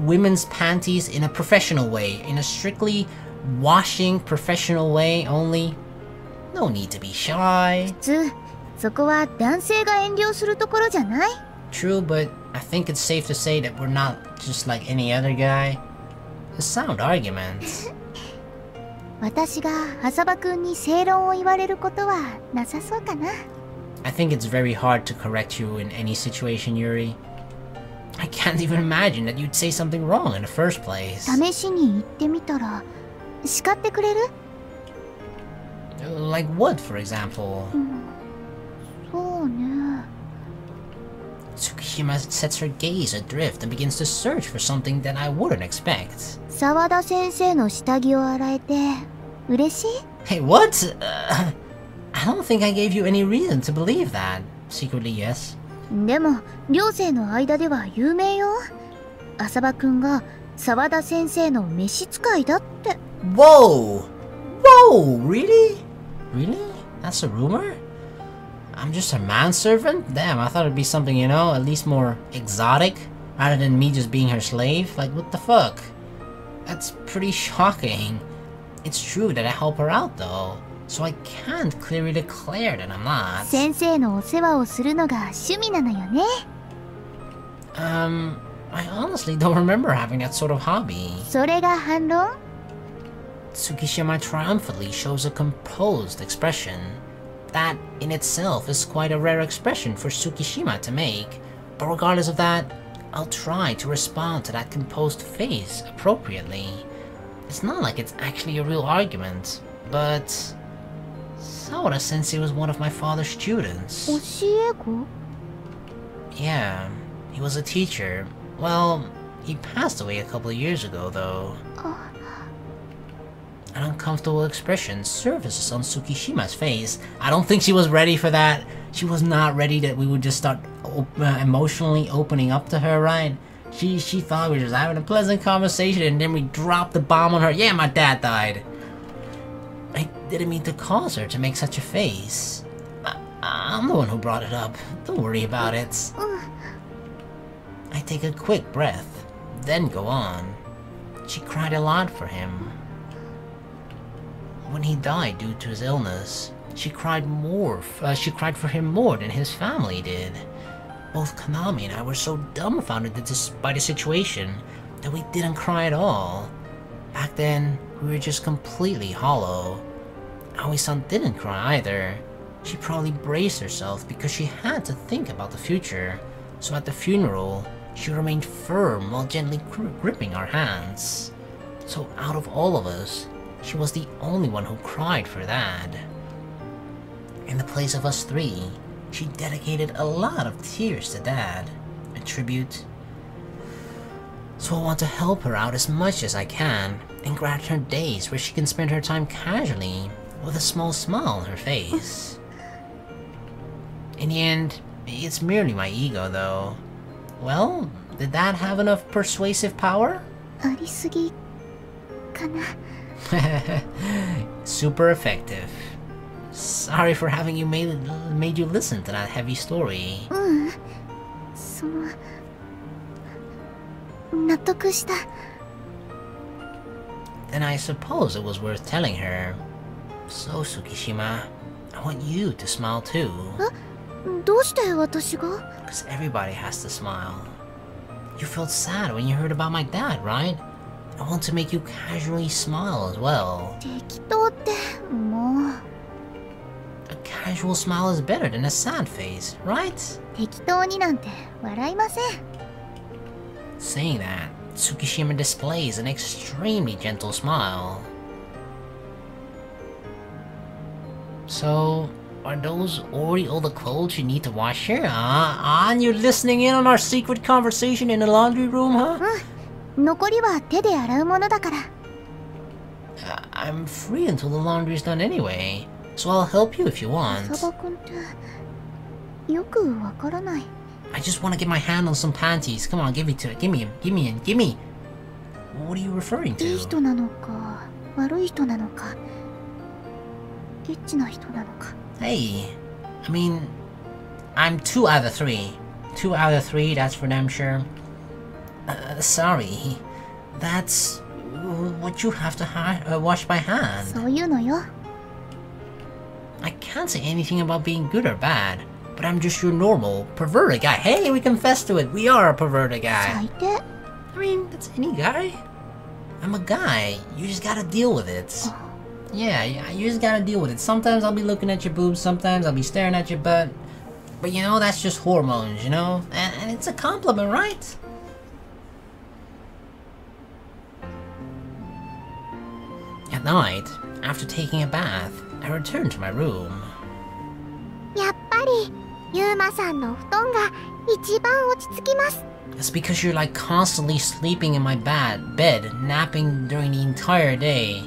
Speaker 1: women's panties in a professional way, in a strictly washing professional way only. No need to be shy.
Speaker 2: 普通、そこは男性が遠慮するところじゃない？
Speaker 1: True, but I think it's safe to say that we're not just like any other guy. A sound argument.
Speaker 2: 私が浅場くんに正論を言われることはなさそうかな。
Speaker 1: I think it's very hard to correct you in any situation, Yuri. I can't even imagine that you'd say something wrong in the first place.
Speaker 2: 試しに言ってみたら叱ってくれる？
Speaker 1: Like what, for example?
Speaker 2: そうね。
Speaker 1: Tsukishima sets her gaze adrift and begins to search for something that I wouldn't expect.
Speaker 2: 沢田先生の下着を洗えて嬉しい？
Speaker 1: Hey, what? I don't think I gave you any reason to believe that. Secretly, yes.
Speaker 2: でも寮生の間では有名よ。浅場くんが沢田先生の召使いだって。
Speaker 1: Whoa! Whoa! Really? Really? That's a rumor? I'm just a manservant? Damn, I thought it'd be something, you know, at least more exotic, rather than me just being her slave. Like, what the fuck? That's pretty shocking. It's true that I help her out, though, so I can't clearly declare that I'm not.
Speaker 2: 先生のお世話をするのが趣味なのよね。
Speaker 1: I honestly don't remember having that sort of hobby.
Speaker 2: それが反論？
Speaker 1: Tsukishima triumphantly shows a composed expression. That, in itself, is quite a rare expression for Tsukishima to make. But regardless of that, I'll try to respond to that composed face appropriately. It's not like it's actually a real argument, but... Sawada Sensei was one of my father's students.
Speaker 2: 教え子？
Speaker 1: Yeah, he was a teacher. Well, he passed away a couple of years ago, though. An uncomfortable expression surfaces on Tsukishima's face. I don't think she was ready for that. She was not ready that we would just start emotionally opening up to her, right? She thought we were just having a pleasant conversation and then we dropped the bomb on her. Yeah, my dad died. I didn't mean to cause her to make such a face. I'm the one who brought it up. Don't worry about it. I take a quick breath, then go on. She cried a lot for him. when he died due to his illness, she cried for him more than his family did. Both Konami and I were so dumbfounded by the situation that we didn't cry at all. Back then, we were just completely hollow. Aoi-san didn't cry either. She probably braced herself because she had to think about the future, so at the funeral, she remained firm while gently gripping our hands. So out of all of us, she was the only one who cried for Dad. In the place of us three, she dedicated a lot of tears to Dad, a tribute. So I want to help her out as much as I can and grant her days where she can spend her time casually with a small smile on her face. In the end, it's merely my ego though. Well, did that have enough persuasive power?
Speaker 3: ありすぎかな。
Speaker 1: Super effective. Sorry for having you made you listen to that heavy story.
Speaker 3: その納得した。
Speaker 1: Then I suppose it was worth telling her. So Tsukishima, I want you to smile too.
Speaker 3: どうして私が？
Speaker 1: Because everybody has to smile. You felt sad when you heard about my dad, right? I want to make you casually smile as well.
Speaker 3: 適当ってもう。
Speaker 1: A casual smile is better than a sad face, right?
Speaker 3: 適当になんて笑いません。
Speaker 1: Saying that, Tsukishima displays an extremely gentle smile. So, are those already all the clothes you need to wash here, huh? And you're listening in on our secret conversation in the laundry room, huh?
Speaker 3: 残りは手で洗うものだから。
Speaker 1: I'm free until the laundry's done anyway, so I'll help you if you want.
Speaker 3: 浅場くんってよくわからない。
Speaker 1: I just want to get my hand on some panties. Come on, give me to it. Give me him. Give me him. Give me. What are you referring
Speaker 3: いい
Speaker 1: to?
Speaker 3: 人なのか悪い人なのかエッチな人なのか。
Speaker 1: Hey, I mean, I'm 2 out of 3. 2 out of 3, that's for damn sure. Sorry. That's what you have to wash by hand.
Speaker 3: そういうのよ。
Speaker 1: I can't say anything about being good or bad, but I'm just your normal, perverted guy. Hey, we confess to it. We are a perverted guy.
Speaker 3: 最低。
Speaker 1: I mean, that's any guy. I'm a guy. You just gotta deal with it. Yeah, you just gotta deal with it. Sometimes I'll be looking at your boobs, sometimes I'll be staring at your butt. But you know, that's just hormones, you know? And it's a compliment, right? At night, after taking a bath, I returned to my room.
Speaker 3: やっぱりユーマさんのお布団が一番落ち着きます。
Speaker 1: It's because you're like constantly sleeping in my bed, napping during the entire day.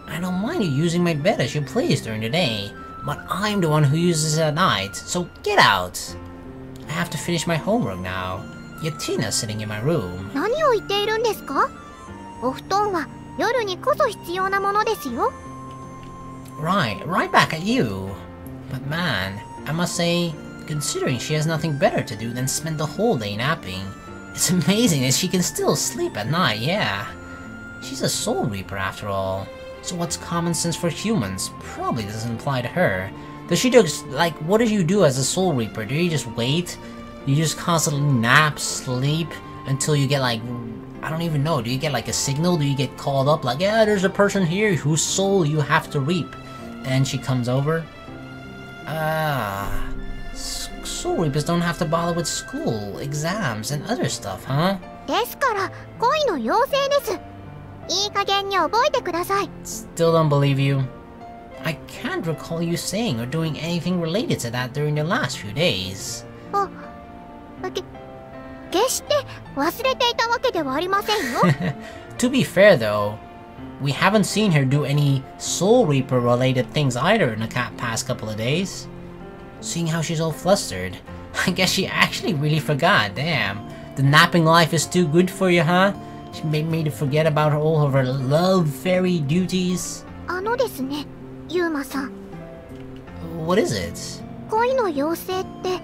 Speaker 1: I don't mind you using my bed as you please during the day, but I'm the one who uses it at night, so get out. I have to finish my homework now. Yatina's sitting in my room.
Speaker 3: 何を言っているんですか？お布団は夜にこそ必要なものですよ。
Speaker 1: Right back at you. But man, I must say, considering she has nothing better to do than spend the whole day napping, it's amazing that she can still sleep at night, yeah. She's a soul reaper after all, so what's common sense for humans probably doesn't apply to her. Does she just, like, what do you do as a soul reaper? Do you just wait? You just constantly nap, sleep, until you get like, I don't even know, do you get like a signal? Do you get called up like, yeah, there's a person here whose soul you have to reap? And she comes over? Soul reapers don't have to bother with school, exams, and other stuff, huh?
Speaker 3: ですから恋の妖精です。いい加減に覚えてください。
Speaker 1: Still don't believe you. I can't recall you saying or doing anything related to that during the last few days.
Speaker 3: 決して忘れていたわけではありませんよ。
Speaker 1: To be fair though, we haven't seen her do any Soul Reaper related things either in the past couple of days. Seeing how she's all flustered, I guess she actually really forgot, damn. The napping life is too good for you, huh? She made me to forget about all of her love fairy duties.
Speaker 3: ですね、ユーマさん。
Speaker 1: What is it?
Speaker 3: 恋の妖精って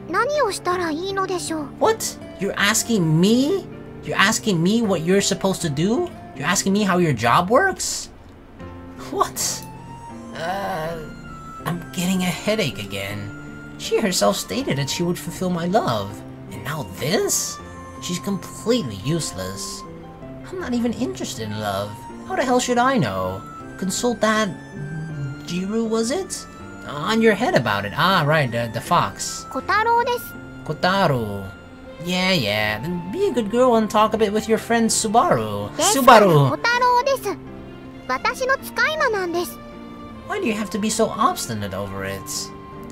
Speaker 3: 何をしたらいいのでしょう？
Speaker 1: What? You're asking me? You're asking me what you're supposed to do? You're asking me how your job works? What? I'm getting a headache again. She herself stated that she would fulfill my love. And now this? She's completely useless. I'm not even interested in love. How the hell should I know? Consult that... Jiru, was it? On your head about it. Ah, right, the fox.
Speaker 2: Kotaro desu.
Speaker 1: Kotaro. Yeah, then be a good girl and talk a bit with your friend Subaru.
Speaker 2: ですから
Speaker 1: Subaru!
Speaker 2: 小太郎です。私の使い魔なんです。
Speaker 1: Why do you have to be so obstinate over it?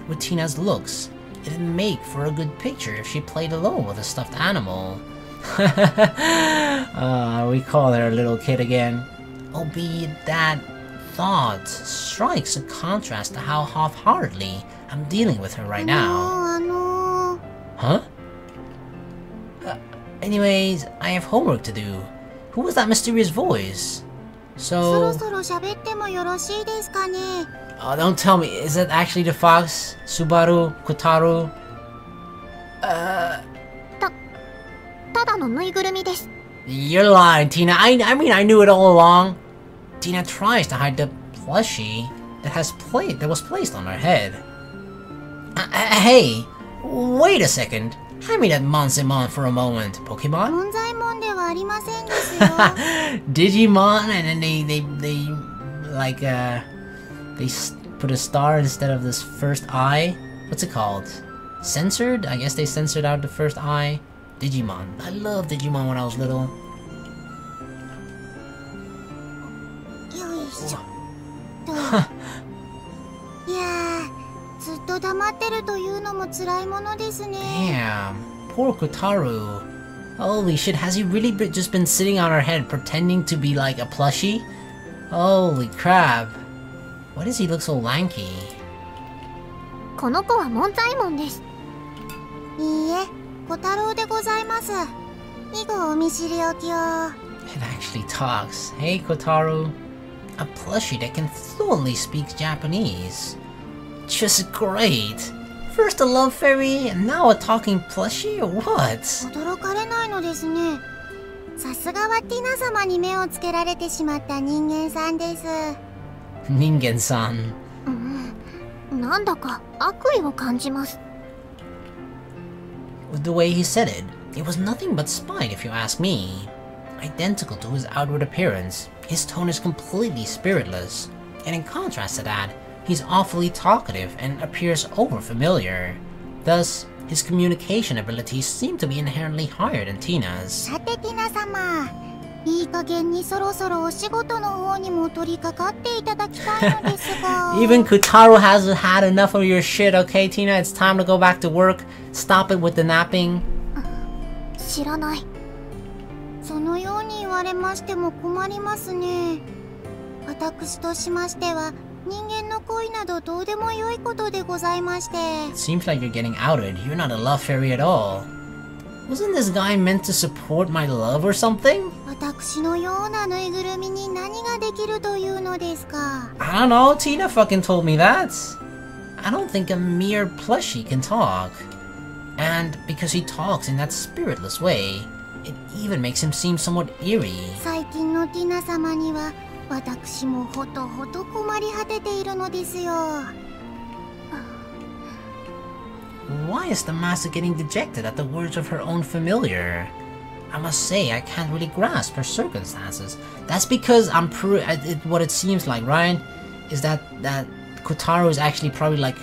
Speaker 1: With Tina's looks, it'd make for a good picture if she played alone with a stuffed animal. We call her a little kid again. Albeit that thought strikes a contrast to how half-heartedly I'm dealing with her right now. Huh? Anyways, I have homework to do. Who was that mysterious voice?
Speaker 3: そろ
Speaker 1: So...
Speaker 3: そろ喋ってもよろしいですかね。
Speaker 1: Oh, don't tell me, is that actually the fox? Subaru? Kotaro?
Speaker 2: ただのぬいぐるみです。
Speaker 1: You're lying, Tina. I mean, I knew it all along. Tina tries to hide the plushie that was placed on her head. Hey, wait a second. Hand me that Monsemon for a moment, Pokemon.
Speaker 3: 問題もんではありませんですよ。
Speaker 1: Digimon, and then they put a star instead of this first eye. What's it called? Censored? I guess they censored out the first eye. Digimon. I loved Digimon when I was little.
Speaker 3: よいしょ。と。いやー、ずっと黙ってるというのも辛いものですね。
Speaker 1: Damn, poor Kotaro. Holy shit, has he really just been sitting on her head pretending to be like a plushie? Holy crap. Why does he look so lanky?
Speaker 2: この子は門左衛門です。
Speaker 3: いいえ、小太郎でございます。以後お見知りおきを。
Speaker 1: It actually talks. Hey Kotaro. A plushie that can fluently speak Japanese. Just great. First a love fairy, and now a talking plushie, or what?
Speaker 3: 驚かれないのですね。さすがはティナ様に目をつけられてしまった人間さんです。
Speaker 1: Ningen-san.
Speaker 2: なんだか悪意を感じます。
Speaker 1: With the way he said it, it was nothing but spite if you ask me. Identical to his outward appearance, his tone is completely spiritless, and in contrast to that, he's awfully talkative and appears over-familiar. Thus, his communication abilities seem to be inherently higher than Tina's.
Speaker 3: さてティナ様、いい加減にそろそろお仕事の方にも取り掛かっていただきたいのですが。
Speaker 1: Even Kotaro hasn't had enough of your shit, okay, Tina? It's time to go back to work. Stop it with the napping.
Speaker 2: 知らない。
Speaker 3: そのように言われましても困りますね。私としましては、人間の恋などどうでもよいことでございまして。
Speaker 1: Seems like you're getting outed. You're not a love fairy at all. Wasn't this guy meant to support my love or something?
Speaker 3: 私のようなぬいぐるみに何ができるというのですか。
Speaker 1: I don't know, Tina fucking told me that. I don't think a mere plushie can talk. And because he talks in that spiritless way, it even makes him seem somewhat eerie.
Speaker 3: 最近のティナ様には私もほとほと困り果てているのですよ。
Speaker 1: Why is the master getting dejected at the words of her own familiar? I must say, I can't really grasp her circumstances. That's because what it seems like, right? Is that Kotaro is actually probably like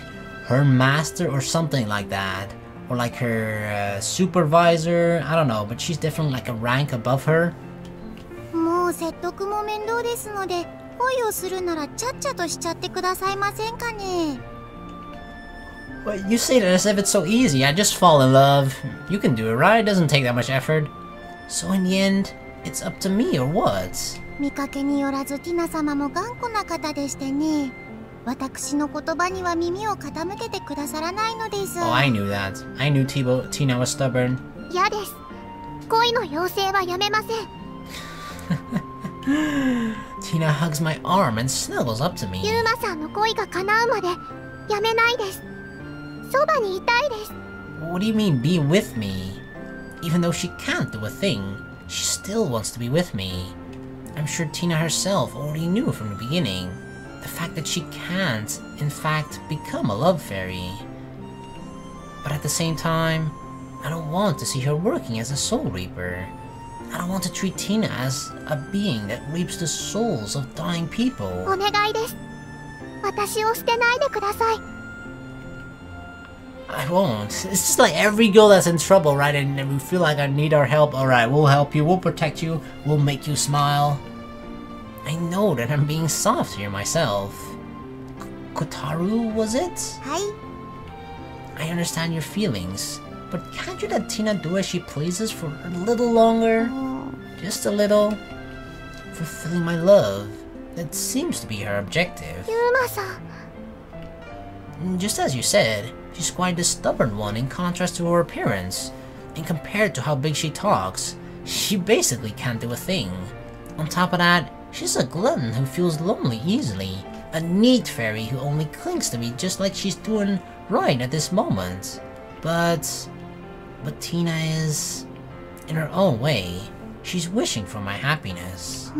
Speaker 1: her master or something like that. Or like her supervisor, I don't know, but she's definitely like a rank above her.
Speaker 3: もう説得も面倒ですので、恋をするならちゃっちゃとしちゃってくださいませんかね。
Speaker 1: Well, you say that as if it's so easy. I just fall in love. You can do it, right? It doesn't take that much effort. So in the end, it's up to me or what?
Speaker 3: 見かけによらずティナ様も頑固な方でしてね。私の言葉には耳を傾けてくださらないのです。
Speaker 1: Oh, I knew that. I knew Tina was stubborn.
Speaker 2: 嫌です。恋の妖精はやめません。
Speaker 1: Tina hugs my arm and snuggles up to me.
Speaker 2: ユーマさんの恋が叶うまでやめないです。そばにいたいです。
Speaker 1: What do you mean, be with me? Even though she can't do a thing, she still wants to be with me. I'm sure Tina herself already knew from the beginning. The fact that she can't, in fact, become a love fairy. But at the same time, I don't want to see her working as a soul reaper. I don't want to treat Tina as a being that reaps the souls of dying people.
Speaker 3: お願いです。私を捨てないでください。
Speaker 1: I won't. It's just like every girl that's in trouble, right? And we feel like I need our help. Alright, we'll help you, we'll protect you, we'll make you smile. I know that I'm being soft here myself. Kotaru, was it?
Speaker 3: はい。
Speaker 1: I understand your feelings, but can't you let Tina do as she pleases for a little longer? Just a little? Fulfilling my love. That seems to be her objective.
Speaker 3: ユーマさん。
Speaker 1: Just as you said, she's quite the stubborn one in contrast to her appearance. And compared to how big she talks, she basically can't do a thing. On top of that, she's a glutton who feels lonely easily. A neat fairy who only clings to me just like she's doing right at this moment. But Tina is, in her own way, she's wishing for my happiness.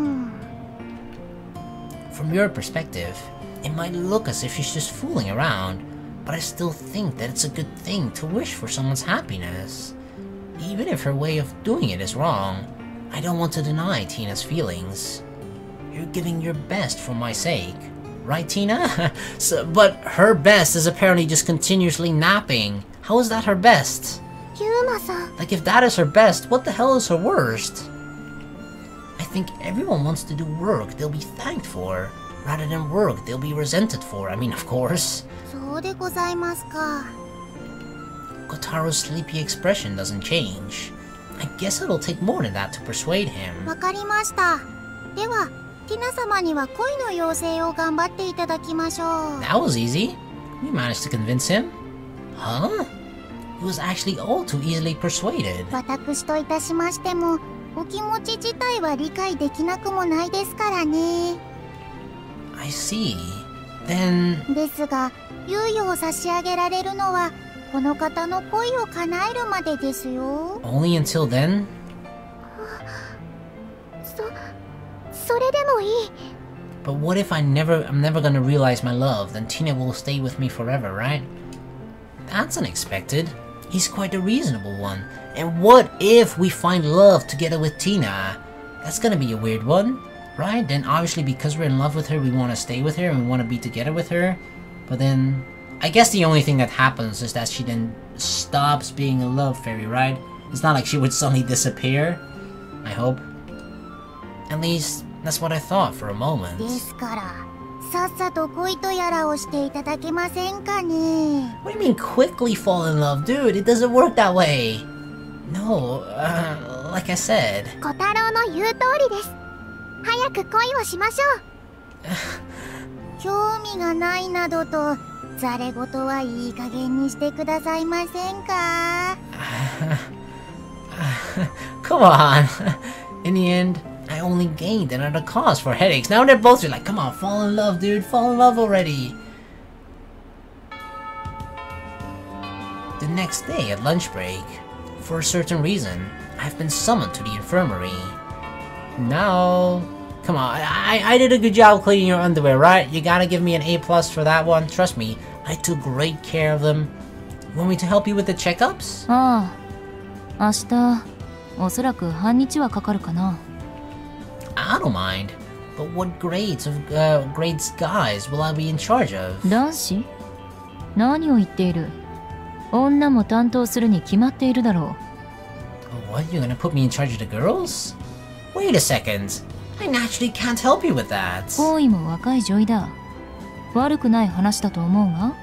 Speaker 1: From your perspective, it might look as if she's just fooling around, but I still think that it's a good thing to wish for someone's happiness. Even if her way of doing it is wrong, I don't want to deny Tina's feelings. You're giving your best for my sake, right, Tina? But her best is apparently just continuously napping. How is that her best?
Speaker 3: ユーマさん。
Speaker 1: Like, if that is her best, what the hell is her worst? I think everyone wants to do work they'll be thanked for, rather than work they'll be resented for. I mean, of course.
Speaker 3: そうでございますか。
Speaker 1: Kotaro's sleepy expression doesn't change. I guess it'll take more than that to persuade him.
Speaker 3: わかりました。では、ティナ様には恋の妖精を頑張っていただきましょう。
Speaker 1: That was easy. You managed to convince him? Huh? He was actually all too easily persuaded.
Speaker 3: 私といたしましても、お気持ち自体は理解できなくもないですからね。
Speaker 1: I see. Then...
Speaker 3: ですが、猶予を差し上げられるのは、この方の恋を叶えるまでですよ。
Speaker 1: Only until then?
Speaker 3: それでもいい。
Speaker 1: But what if I'm never gonna realize my love, then Tina will stay with me forever, right? That's unexpected. He's quite a reasonable one. And what if we find love together with Tina? That's gonna be a weird one, right? Then obviously because we're in love with her, we want to stay with her and we want to be together with her. But then, I guess the only thing that happens is that she then stops being a love fairy, right? It's not like she would suddenly disappear. I hope. At least, that's what I thought for a moment.
Speaker 3: ですから、さっさと恋とやらをしていただけませんかね。
Speaker 1: What do you mean quickly fall in love? Dude, it doesn't work that way. No, like I said.
Speaker 3: 小太郎の言う通りです。早く恋をしましょう。興味がないなどと、ざれ言はいい加減にしてくださいませんか。
Speaker 1: Come on. In the end, I only gained another cause for headaches. Now they're both like, come on, fall in love, dude. Fall in love already. The next day at lunch break, for a certain reason, I've been summoned to the infirmary. Now, come on, I did a good job cleaning your underwear, right? You gotta give me an A+ for that one. Trust me, I took great care of them. Want me to help you with the checkups?
Speaker 4: ああ、明日おそらく半日はかかるかな。
Speaker 1: I don't mind. But what grades guys will I be in charge of?
Speaker 4: 男子？何を言っている？女も担当するに決まっているだろう。
Speaker 1: What? You're gonna put me in charge of the girls? Wait a second. I naturally can't help you with that.
Speaker 4: 好意も若い女医だ。悪くない話だと思うが。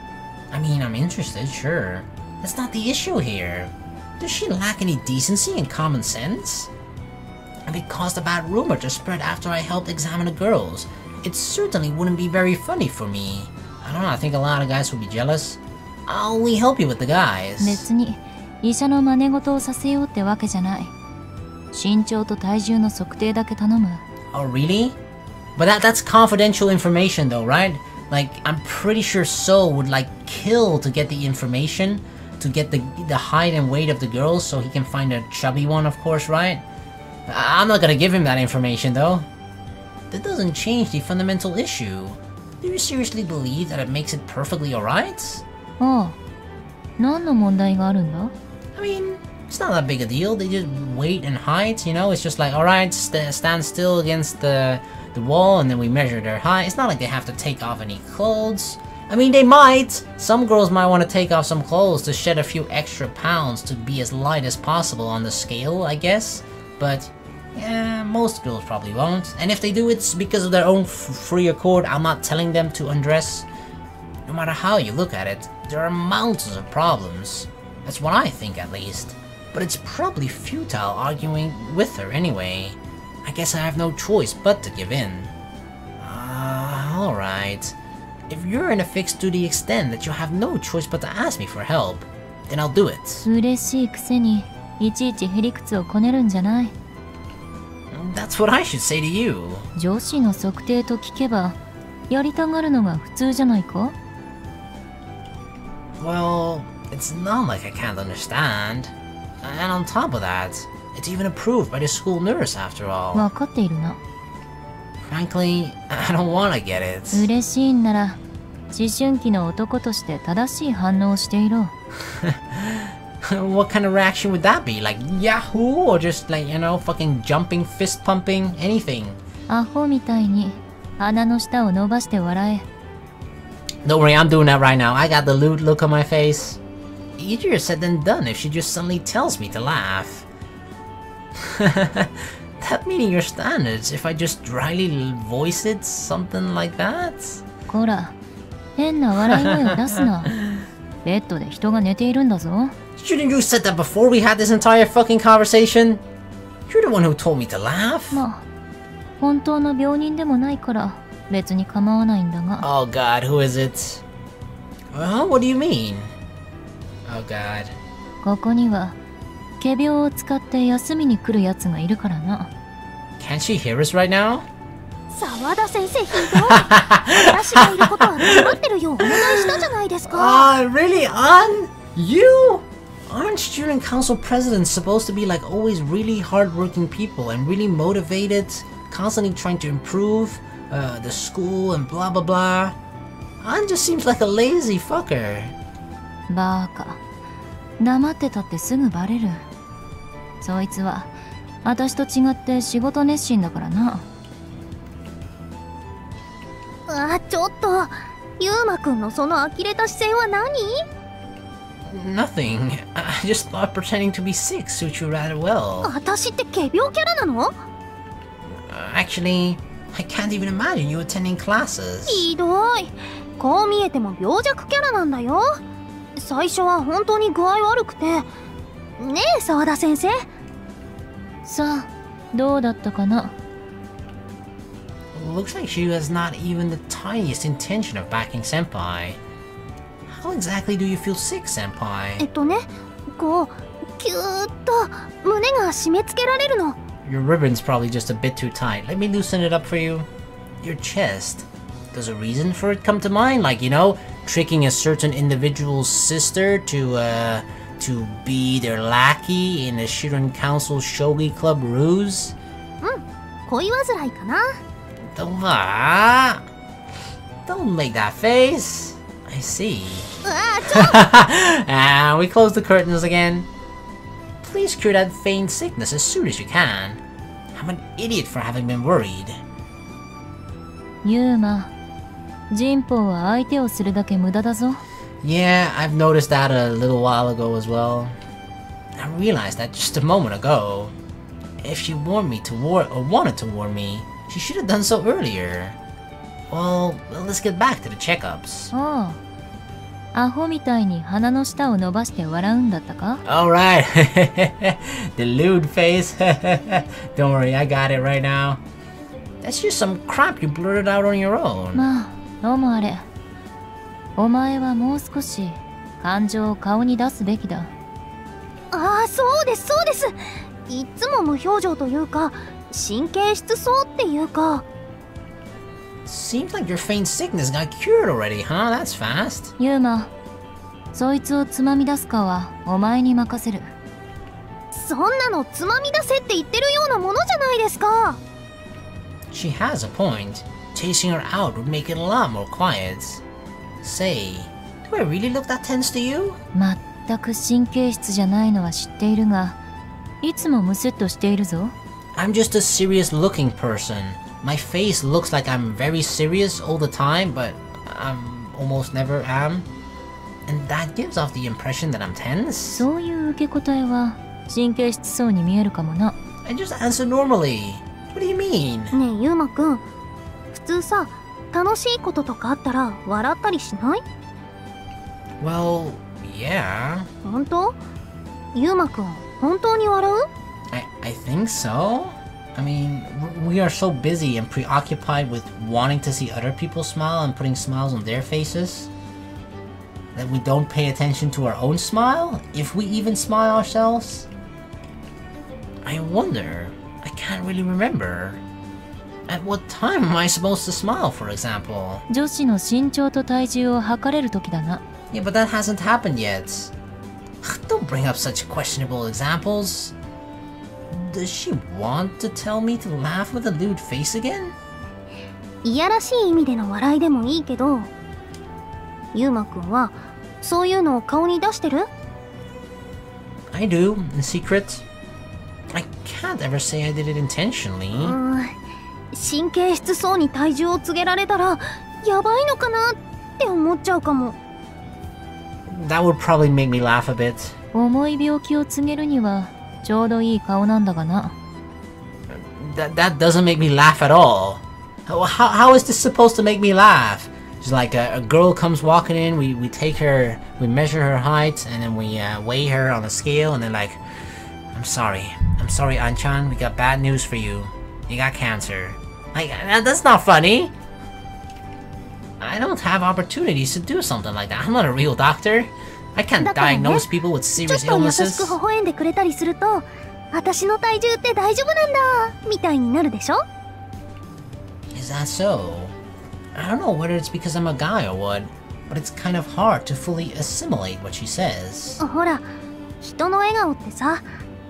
Speaker 1: I mean, I'm interested, sure. That's not the issue here. Does she lack any decency and common sense? If it caused a bad rumor to spread after I helped examine the girls, it certainly wouldn't be very funny for me. I don't know, I think a lot of guys would be jealous. I'll only help you with the guys.
Speaker 4: 別に医者の真似事をさせようってわけじゃない。身長と体重の測定だけ頼む。
Speaker 1: Oh, really? But that's confidential information though, right? Like, I'm pretty sure So would like kill to get the information, to get the height and weight of the girls so he can find a chubby one, of course, right? I'm not gonna give him that information though. That doesn't change the fundamental issue. Do you seriously believe that it makes it perfectly alright?
Speaker 4: ああ、何の問題があるんだ？
Speaker 1: I mean, it's not that big a deal. They just wait and hide, you know? It's just like, alright, stand still against the wall and then we measure their height. It's not like they have to take off any clothes. I mean, they might. Some girls might want to take off some clothes to shed a few extra pounds to be as light as possible on the scale, I guess. But, yeah, most girls probably won't. And if they do, it's because of their own free accord. I'm not telling them to undress. No matter how you look at it, there are mountains of problems. That's what I think, at least. But it's probably futile arguing with her anyway. I guess I have no choice but to give in. Alright. If you're in a fix to the extent that you have no choice but to ask me for help, then I'll do it.
Speaker 4: 嬉しいくせにいちいちへりくつをこねるんじゃない。
Speaker 1: That's what I should say to you.
Speaker 4: 女子の測定と聞けばやりたがるのが普通じゃないか？
Speaker 1: Well, it's not like I can't understand. And on top of that, it's even approved by the school nurse after all.
Speaker 4: 分かっているな。
Speaker 1: Frankly, I don't want to get it.
Speaker 4: 嬉しいんなら思春期の男として正しい反応をしていろ。
Speaker 1: What kind of reaction would that be? Like Yahoo? Or just like, you know, fucking jumping, fist pumping, anything?
Speaker 4: アホみたいに鼻の下を伸ばして笑え。
Speaker 1: Don't worry, I'm doing that right now. I got the lewd look on my face. Easier said than done if she just suddenly tells me to laugh. That meeting your standards if I just dryly voice it, something like that?
Speaker 4: こら、変な笑い声を出すな。ベッドで人が寝ているんだぞ。
Speaker 1: Shouldn't you have said that before we had this entire fucking conversation? You're the one who told me to laugh.
Speaker 4: まあ、本当の病人でもないから別に構わないんだが。
Speaker 1: Oh god, who is it? What do you mean? Oh god.
Speaker 4: ここには仮病を使って休みに来るやつがいるからな。
Speaker 1: Can't she hear us right now?
Speaker 3: 沢田先生ひどい。私がいることは分かってるよ。お願いしたじゃないですか。
Speaker 1: Really? You? Aren't student council presidents supposed to be like always really hardworking people and really motivated, constantly trying to improve the school and blah blah blah? An just seems like a lazy fucker.
Speaker 4: バーカ。黙ってたってすぐバレる。そいつは私と違って仕事熱心だからな。
Speaker 3: ちょっとユーマくんのその呆れた視線は何？
Speaker 1: Nothing. I just thought pretending to be sick suits you rather well.
Speaker 3: 私って仮病キャラなの？
Speaker 1: Actually, I can't even imagine you attending classes.
Speaker 3: ひどい。こう見えても病弱キャラなんだよ。最初は本当に具合悪くて。ねえ、沢田先生。
Speaker 4: さあ、どうだったかな？
Speaker 1: Looks like she has not even the tiniest intention of backing Senpai. How exactly do you feel sick, Senpai?
Speaker 3: ね、こう、キューッと胸が締め付けられるの。
Speaker 1: Your ribbon's probably just a bit too tight. Let me loosen it up for you. Your chest. Does a reason for it come to mind? Like, you know, tricking a certain individual's sister to be their lackey in a student council shogi club ruse?
Speaker 3: 恋煩いかな。
Speaker 1: Don't make that face. I see.
Speaker 3: ちょっと。
Speaker 1: And we close the curtains again. Please cure that feigned sickness as soon as you can. I'm an idiot for having been worried.
Speaker 4: ユーマ、人法は相手をするだけ無駄だぞ。
Speaker 1: Yeah, I've noticed that a little while ago as well. I realized that just a moment ago. If she warned me to wanted to warn me, she should have done so earlier. Well, let's get back to the checkups.
Speaker 4: ああ、アホみたいに鼻の下を伸ばして笑うんだったか？
Speaker 1: Alright. The lewd face. Don't worry, I got it right now. That's just some crap you blurted out on your own.
Speaker 4: まあ、どうもあれ。お前はもう少し感情を顔に出すべきだ。
Speaker 3: そうですそうです。いつも無表情というか神経質そうっていうか。
Speaker 1: Seems like your feigned sickness got cured already, huh? That's fast.
Speaker 4: ユーマ、そいつをつまみ出すかはお前に任せる。
Speaker 3: そんなのつまみ出せって言ってるようなものじゃないですか。
Speaker 1: She has a point. chasing her out would make it a lot more quiet. Say, do I really look that tense to you?
Speaker 4: 全く神経質じゃないのは知っているが、いつもムスッとしているぞ。
Speaker 1: I'm just a serious-looking person. My face looks like I'm very serious all the time, but I'm almost never am. And that gives off the impression that I'm tense.
Speaker 4: そういう受け答えは神経質そうに見えるかもな。
Speaker 1: I just answer normally. What do you mean?
Speaker 2: ねえユウマくん、普通さ、楽しいこととかあったら笑ったりしない？
Speaker 1: Well, yeah.
Speaker 2: 本当？ユウマくん、本当に笑う？
Speaker 1: I think so. I mean, we are so busy and preoccupied with wanting to see other people smile and putting smiles on their faces that we don't pay attention to our own smile, if we even smile ourselves. I wonder, I can't really remember. At what time am I supposed to smile, for example?
Speaker 4: 女子の身長と体重を測れる時だな。
Speaker 1: Yeah, but that hasn't happened yet. Don't bring up such questionable examples. Does she want to tell me to laugh with a lewd face again?
Speaker 2: いやらしい意味での笑いでもいいけど、ユウマくんはそういうのを顔に出してる？
Speaker 1: I do, in secret. I can't ever say I did it intentionally.
Speaker 2: 神経質そうに体重を告げられたらやばいのかなって思っちゃうかも。
Speaker 1: That would probably make me laugh a bit.
Speaker 4: 重い病気を告げるにはちょうどいい顔なんだがな。
Speaker 1: That doesn't make me laugh at all. How is this supposed to make me laugh? It's like a girl comes walking in, we take her, we measure her height, and then we weigh her on a scale, and then like, I'm sorry, Anchan, we got bad news for you. You got cancer. Like, that's not funny. I don't have opportunities to do something like that. I'm not a real doctor. I can't diagnose people with serious illnesses.
Speaker 2: ちょっと優しく微笑んでくれたりすると、私の体重って大丈夫なんだみたいになるでしょ？
Speaker 1: Is that so? I don't know whether it's because I'm a guy or what, but it's kind of hard to fully assimilate what she says.
Speaker 2: ほら、人の笑顔ってさ、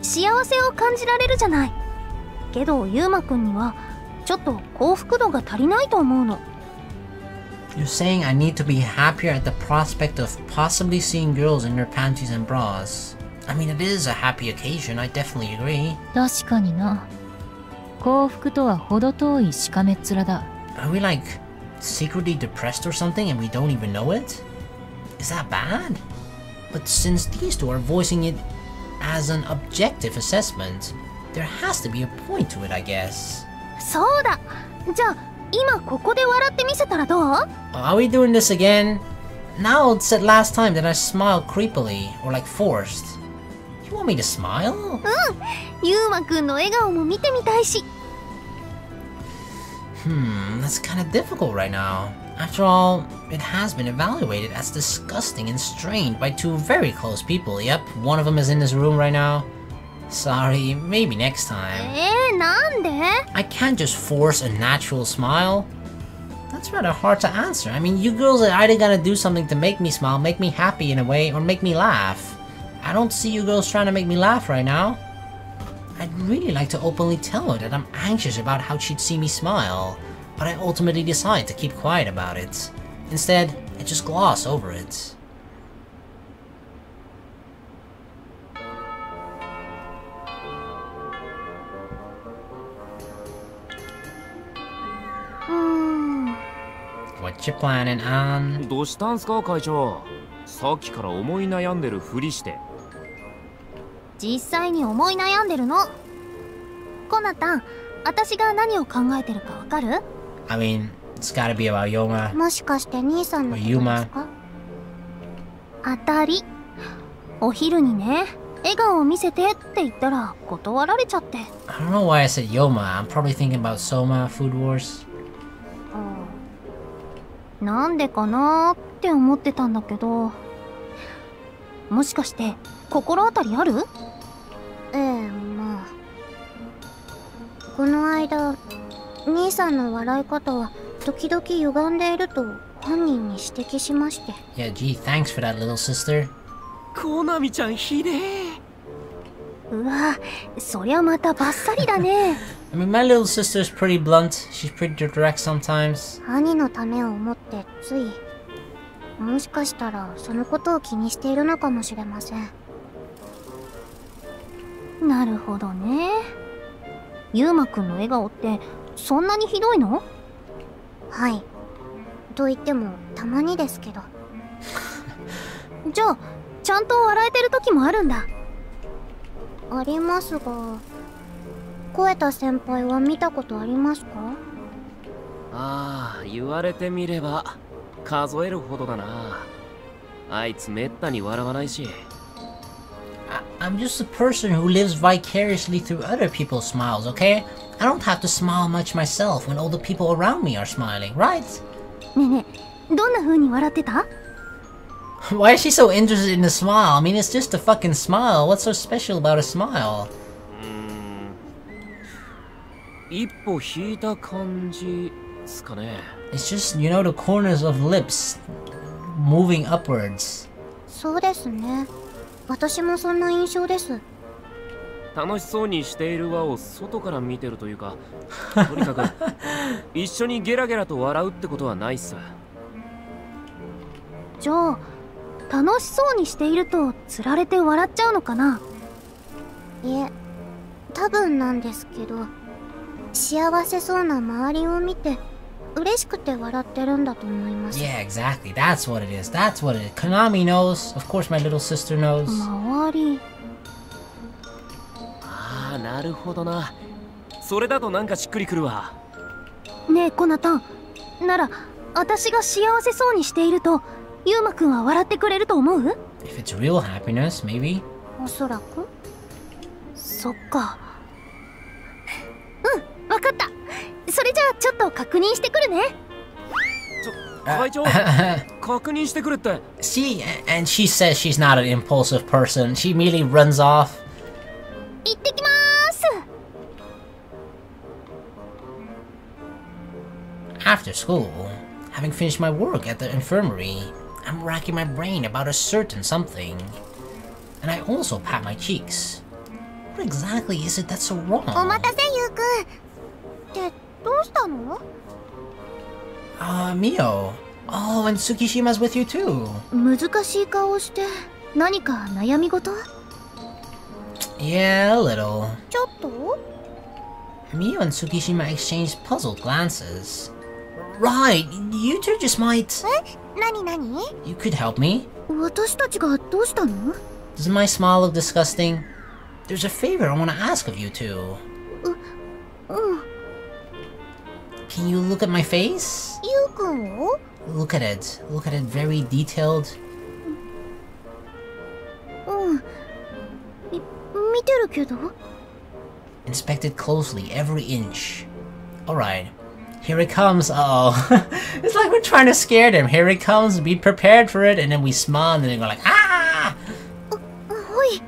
Speaker 2: 幸せを感じられるじゃない。けどユウマくんにはちょっと幸福度が足りないと思うの。
Speaker 1: You're saying I need to be happier at the prospect of possibly seeing girls in their panties and bras. I mean, it is a happy occasion, I definitely agree.
Speaker 4: 確かにな。幸福とは程遠いしかめっ面だ。
Speaker 1: Are we like secretly depressed or something and we don't even know it? Is that bad? But since these two are voicing it as an objective assessment, there has to be a point to it, I guess.
Speaker 2: そうだ。じゃあ今ここで笑ってみせたらどう？
Speaker 1: Are we doing this again? Now it said last time that I smiled creepily or like forced. You want me to smile?
Speaker 2: ユウマくんの笑顔も見てみたいし。
Speaker 1: That's kind of difficult right now. After all, it has been evaluated as disgusting and strained by two very close people. Yep, one of them is in this room right now. Sorry, maybe next time.
Speaker 2: なんで？
Speaker 1: I can't just force a natural smile. That's rather hard to answer. I mean, you girls are either gonna do something to make me smile, make me happy in a way, or make me laugh. I don't see you girls trying to make me laugh right now. I'd really like to openly tell her that I'm anxious about how she'd see me smile, but I ultimately decide to keep quiet about it. Instead, I just gloss over it. What you planning on?
Speaker 5: どうしたんすか会長。さっきから思い悩んでるふりして。
Speaker 2: 実際に思い悩んでるの。コナタン、私が何を考えてるかわかる？
Speaker 1: I mean, it's gotta be about Yoma.
Speaker 3: もしかして兄さんのことですか？
Speaker 2: 当たり。お昼にね、笑顔を見せてって言ったら断られちゃって。
Speaker 1: I don't know why I said Yoma. I'm probably thinking about Soma, Food Wars.
Speaker 2: なんでかなーって思ってたんだけど、もしかして心当たりある？
Speaker 3: まあこの間兄さんの笑い方は時々歪んでいると本人に指摘しまして。
Speaker 1: Yeah, gee, thanks for that, little sister.
Speaker 5: コナミちゃんひでえ。
Speaker 2: うわ、そりゃまたバッサリだね。
Speaker 1: I mean, my little sister's pretty blunt. She's pretty direct sometimes.
Speaker 3: 兄のためを思ってつい。もしかしたらそのことを気にしているのかもしれません。
Speaker 2: なるほどね。ゆうまくんの笑顔ってそんなにひどいの？
Speaker 3: はい。と言ってもたまにですけど。
Speaker 2: じゃあちゃんと笑えてる時もあるんだ。
Speaker 3: ありますが、声田先輩は見たことありますか？
Speaker 5: ああ、言われてみれば数えるほどだな。あいつめったに笑わないし。
Speaker 1: I'm just a person who lives vicariously through other people's smiles, okay? I don't have to smile much myself when all the people around me are smiling, right?
Speaker 2: ねえねえ、どんな風に笑ってた？
Speaker 1: Why is she so interested in the smile? I mean, it's just a fucking smile. What's so special about a smile?
Speaker 5: 一歩引いた感じですかね。
Speaker 1: It's just, you know, the corners of lips moving upwards.
Speaker 3: そうですね。私もそんな印象です。
Speaker 5: 楽しそうにしている輪を外から見てるというか、とにかく一緒にゲラゲラと笑うってことはないっす。
Speaker 2: じゃあ楽しそうにしているとつられて笑っちゃうのかな？
Speaker 3: いえ、多分なんですけど、幸せそうな周りを見て嬉しくて笑ってるんだと思います。
Speaker 1: Yeah, exactly. That's what it is. That's what it is. Konami knows. Of course, my little sister knows.
Speaker 2: 周り。
Speaker 5: ああ、なるほどな。それだとなんかしっくりくるわ。
Speaker 2: ねえコナタン、なら私が幸せそうにしているとゆうまくんは笑ってくれると思う？
Speaker 1: If it's real happiness, maybe.
Speaker 3: おそらく。
Speaker 2: そっか。うん、わかった。それじゃあちょっと確認してくるね。
Speaker 5: 会長、確認してくれって。
Speaker 1: And she says she's not an impulsive person. She immediately runs off.
Speaker 2: 行ってきまーす。
Speaker 1: After school, having finished my work at the infirmary, I'm racking my brain about a certain something. And I also pat my cheeks. What exactly is it that's so wrong?
Speaker 3: お待たせゆうくん。ってどうしたの？
Speaker 1: Mio. Oh, and Tsukishima's with you too.
Speaker 2: 難しい顔して何か悩み事？
Speaker 1: Yeah, a little.
Speaker 3: ちょっと？
Speaker 1: Mio and Tsukishima exchanged puzzled glances. Right, you two just might...
Speaker 3: え？なになに？
Speaker 1: You could help me.
Speaker 2: 私たちがどうしたの？
Speaker 1: Does my smile look disgusting? There's a favor I want to ask of you two. Can you look at my face?
Speaker 3: ゆうくんを？
Speaker 1: Look at it. Look at it very detailed.
Speaker 2: 見てるけど。
Speaker 1: Inspect it closely, every inch. Alright. Here it comes. Uh-oh. It's like we're trying to scare them. Here it comes. Be prepared for it. And then we smile and then they go like, ah!
Speaker 2: ほい。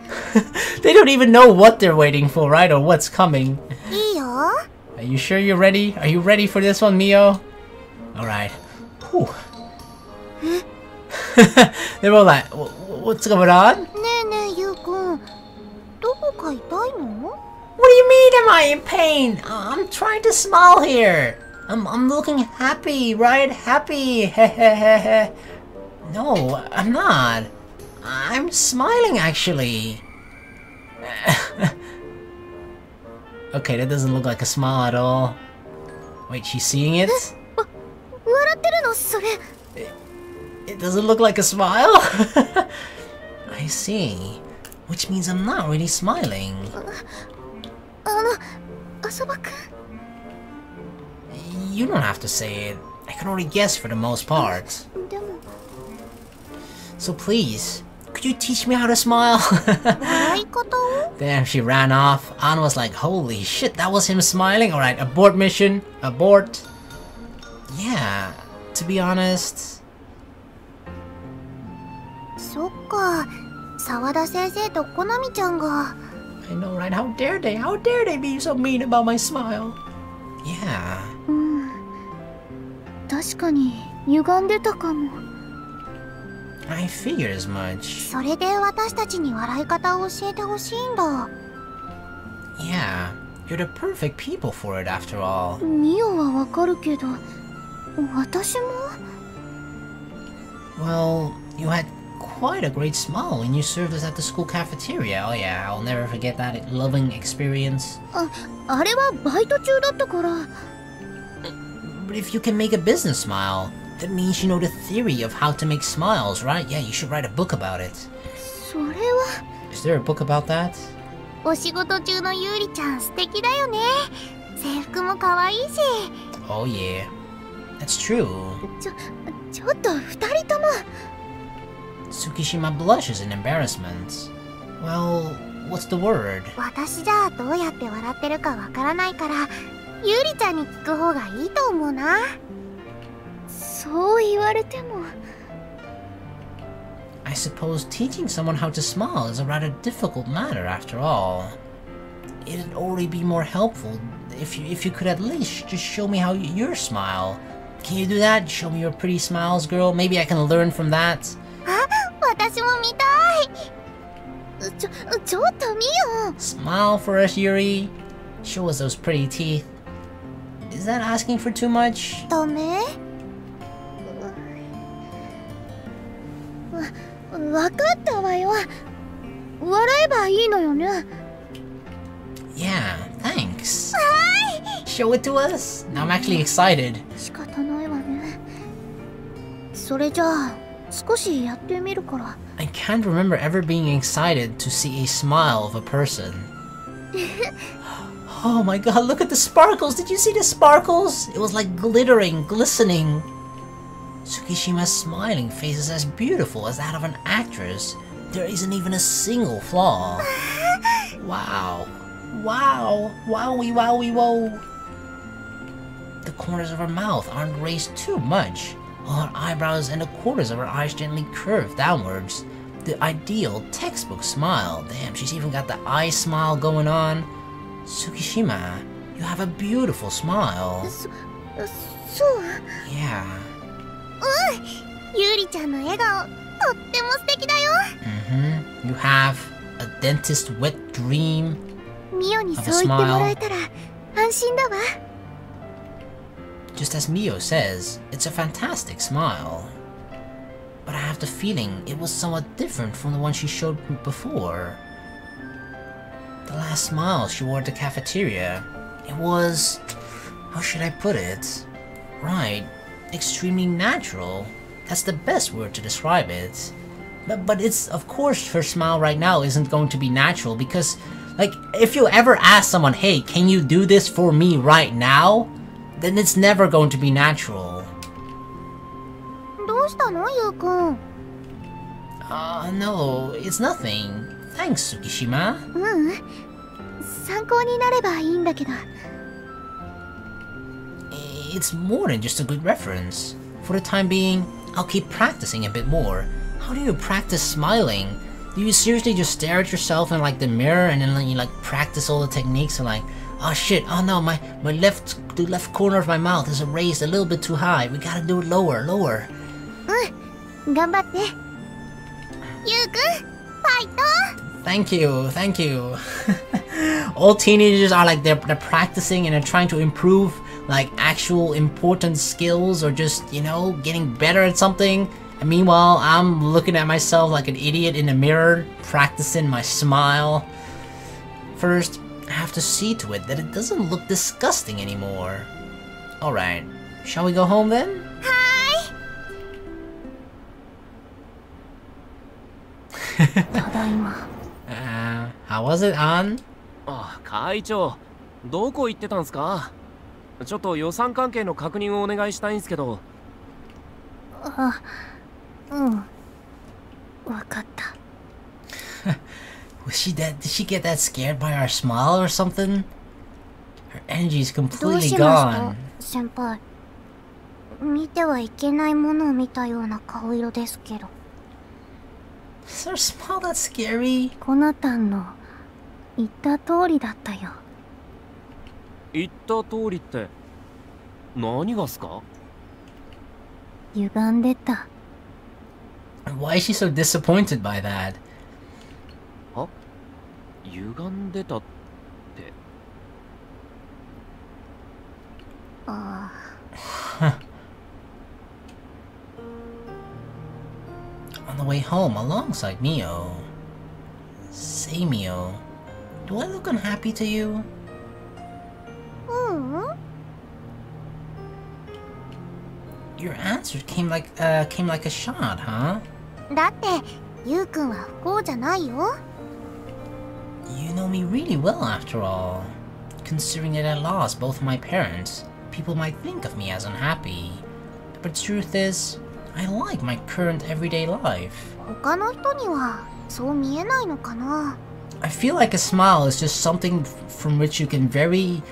Speaker 1: They don't even know what they're waiting for, right? Or what's coming.
Speaker 3: いいよ。
Speaker 1: Are you sure you're ready? Are you ready for this one, Mio? Alright. Whew. They're all like, what's going on?
Speaker 3: ねえねえゆうくん、どこか痛いの？
Speaker 1: What do you mean am I in pain? I'm trying to smile here. I'm looking happy, right? Happy. No, I'm not. I'm smiling actually. Okay, that doesn't look like a smile at all. Wait, she's seeing it?
Speaker 2: 笑ってるのそれ？
Speaker 1: It doesn't look like a smile? I see. Which means I'm not really smiling.
Speaker 2: 浅場くん。
Speaker 1: You don't have to say it. I can already guess for the most part.
Speaker 2: でも
Speaker 1: So please, could you teach me how to smile?
Speaker 3: 笑い方を？
Speaker 1: Damn, she ran off. Anna was like, holy shit, that was him smiling? Alright, abort mission. Abort. Yeah, to be honest.
Speaker 3: そっか、沢田先生とこなみちゃんが。
Speaker 1: I know, right? How dare they? How dare they be so mean about my smile? Yeah.
Speaker 2: 確かに歪んでたかも。
Speaker 1: I figured as much.
Speaker 3: それで私たちに笑い方を教えてほしいんだ。
Speaker 1: Yeah, you're the perfect people for it after all.
Speaker 2: ミオはわかるけど、私も
Speaker 1: Well, you had quite a great smile when you served us at the school cafeteria. Oh yeah, I'll never forget that loving experience.
Speaker 2: あれはバイト中だったから。
Speaker 1: But if you can make a business smile, that means you know the theory of how to make smiles, right? Yeah, you should write a book about it.
Speaker 2: それは
Speaker 1: Is there a book about that?
Speaker 3: お仕事中のユーリちゃん素敵だよね。制服も可愛いし。
Speaker 1: Oh yeah, that's true.
Speaker 2: ちょっと二人とも
Speaker 1: Tsukishima blushes in embarrassment. Well, what's the word?
Speaker 3: 私じゃどうやって笑ってるかわからないから、ユーリちゃんに聞く方がいいと思うな。
Speaker 2: そう言われても
Speaker 1: I suppose teaching someone how to smile is a rather difficult matter after all. It'd already be more helpful if you could at least just show me how you smile. Can you do that? Show me your pretty smiles, girl. Maybe I can learn from that.
Speaker 3: あ、私も見たい。ちょっと見よ。
Speaker 1: Smile for us, Yuri. Show us those pretty teeth. Is that asking for too much?
Speaker 3: ダメ？
Speaker 2: わかったわよ。笑えばいいのよね。
Speaker 1: Yeah, thanks. Show it to us. Now I'm actually excited.
Speaker 2: 仕方ないわね。それじゃあ少しやってみるから。
Speaker 1: I can't remember ever being excited to see a smile of a person. Oh my god, look at the sparkles! Did you see the sparkles? It was like glittering, glistening. Tsukishima's smiling face is as beautiful as that of an actress. There isn't even a single flaw. Wow. Wow. Wowie wowie woe. The corners of her mouth aren't raised too much. All her eyebrows and the corners of her eyes gently curve downwards. The ideal textbook smile. Damn, she's even got the eye smile going on. Tsukishima, you have a beautiful smile.
Speaker 2: そう
Speaker 1: Yeah.
Speaker 3: ユーリちゃんの笑顔、とっても素敵だよ。
Speaker 1: You have a dentist wet dream.
Speaker 3: ミオにそう言ってもらえたら安心だわ。
Speaker 1: Just as Mio says, it's a fantastic smile. But I have the feeling it was somewhat different from the one she showed me before. The last smile she wore at the cafeteria, it was... how should I put it? Right, extremely natural. That's the best word to describe it. But it's, of course, her smile right now isn't going to be natural because, like, if you ever ask someone, hey, can you do this for me right now? Then it's never going to be natural.
Speaker 3: どうしたの、ユウくん？
Speaker 1: No, it's nothing. Thanks, Tsukishima.
Speaker 2: 参考になればいいんだけど。
Speaker 1: It's more than just a good reference. For the time being, I'll keep practicing a bit more. How do you practice smiling? Do you seriously just stare at yourself in like the mirror and then you like practice all the techniques and like, oh shit, oh no, the left corner of my mouth is raised a little bit too high. We gotta do it lower.
Speaker 3: 頑張って。ユウくん、ファイト！
Speaker 1: Thank you. All teenagers are like they're practicing and they're trying to improve like actual important skills or just, you know, getting better at something. And meanwhile, I'm looking at myself like an idiot in the mirror, practicing my smile. First, I have to see to it that it doesn't look disgusting anymore. Alright, shall we go home then? How was it, An?
Speaker 5: あ、会長、どこ行ってたんすか？ちょっと予算関係の確認をお願いしたいんすけど。
Speaker 2: わかった。
Speaker 1: Did she get that scared by our smile or something? Her energy is
Speaker 3: どう
Speaker 1: completely
Speaker 3: しました
Speaker 1: gone.
Speaker 3: 先輩。見てはいけないものを見たような顔色ですけど。
Speaker 1: Is her smile that scary?
Speaker 2: コナタンの言った通りだったよ。
Speaker 5: 言った通りって何がっすか？
Speaker 2: 歪んでた。
Speaker 1: Why is she so disappointed by that?
Speaker 5: は？歪んでたって
Speaker 1: On the way home alongside Mio. Say, Mio, do I look unhappy to you? Your answer came like a shot, huh?
Speaker 3: だってゆうくんは不幸じゃないよ。
Speaker 1: You know me really well after all. Considering that I lost both my parents, people might think of me as unhappy. But the truth is, I like my current everyday life.
Speaker 3: 他の人にはそう見えないのかな。
Speaker 1: I feel like a smile is just something from which you can very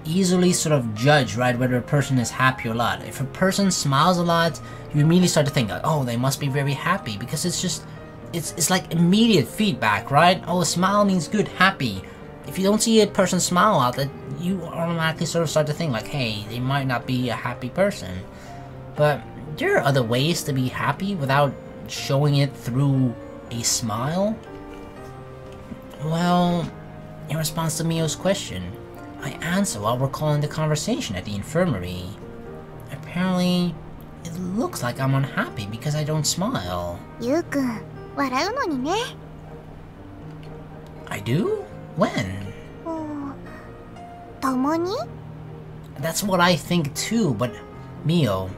Speaker 1: easily sort of judge, right, whether a person is happy or not. If a person smiles a lot, you immediately start to think like, oh, they must be very happy, because it's like immediate feedback, right? Oh, a smile means good, happy. If you don't see a person smile out, that you automatically sort of start to think like, hey, they might not be a happy person. But there are other ways to be happy without showing it through a smile. Well, in response to Mio's question, I answer while recalling the conversation at the infirmary. Apparently, it looks like I'm unhappy because I don't smile.
Speaker 3: ゆうくん笑うのにね。
Speaker 1: I do? When?
Speaker 3: たまに？
Speaker 1: That's what I think too, but Mio,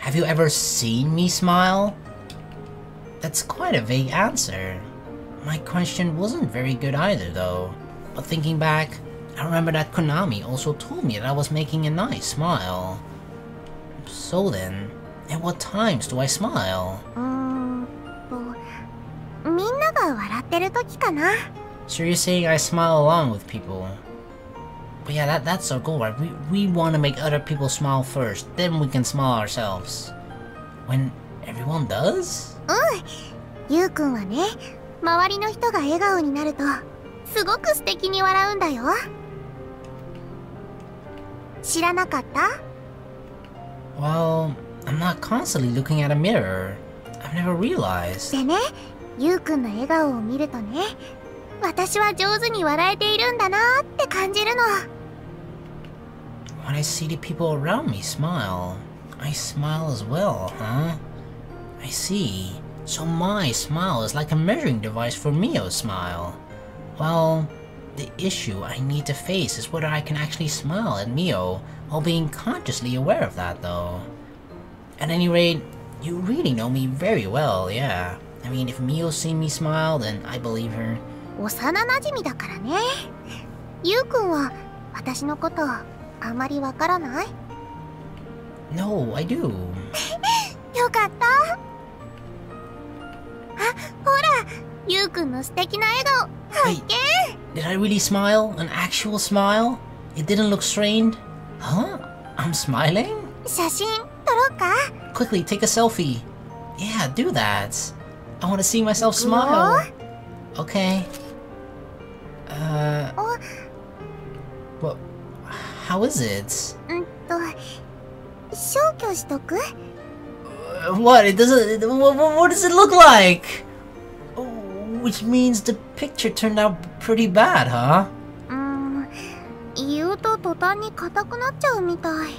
Speaker 1: have you ever seen me smile? That's quite a vague answer. My question wasn't very good either though, but thinking back, I remember that Konami also told me that I was making a nice smile. So then, at what times do I smile?
Speaker 3: みんなが笑ってる時かな。
Speaker 1: So you're saying I smile along with people? But yeah, that's our goal, right? We want to make other people smile first, then we can smile ourselves. When everyone does?
Speaker 3: ゆうくんはね、周りの人が笑顔になるとすごく素敵に笑うんだよ。知らなかった？
Speaker 1: Well, I'm not constantly looking at a mirror. I've never realized.
Speaker 3: でね、ゆうくんの笑顔を見るとね、私は上手に笑えているんだなって感じるの。
Speaker 1: When I see the people around me smile, I smile as well, huh? I see. So my smile is like a measuring device for Mio's smile. Well, the issue I need to face is whether I can actually smile at Mio while being consciously aware of that though. At any rate, you really know me very well, yeah. I mean, if Mio's seen me smile, then I believe her.
Speaker 3: 幼馴染だからね。ゆうくんは私のことあまりわからない？
Speaker 1: No, I do.
Speaker 3: よかった。あ、ほら、ゆうくんの素敵な笑顔発見。
Speaker 1: Did I really smile? An actual smile? It didn't look strained? Huh? I'm smiling?
Speaker 3: 写真撮ろうか？
Speaker 1: Quickly, take a selfie. Yeah, do that. I want to see myself smile. Okay. Well, how is it?
Speaker 3: 消去しとく？
Speaker 1: What? It doesn't. What does it look like? Which means the picture turned out pretty bad, huh?
Speaker 3: 言うと途端に硬くなっちゃうみたい。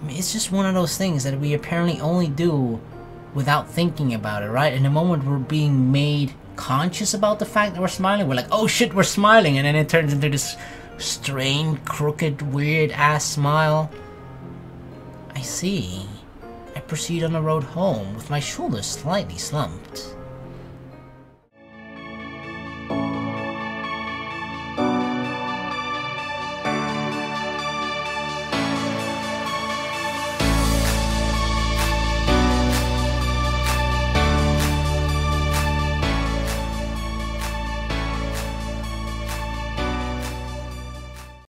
Speaker 1: It's just one of those things that we apparently only do without thinking about it, right? In the moment we're being made conscious about the fact that we're smiling, we're like, oh shit, we're smiling, and then it turns into this strained, crooked, weird-ass smile. I see. I proceed on the road home with my shoulders slightly slumped.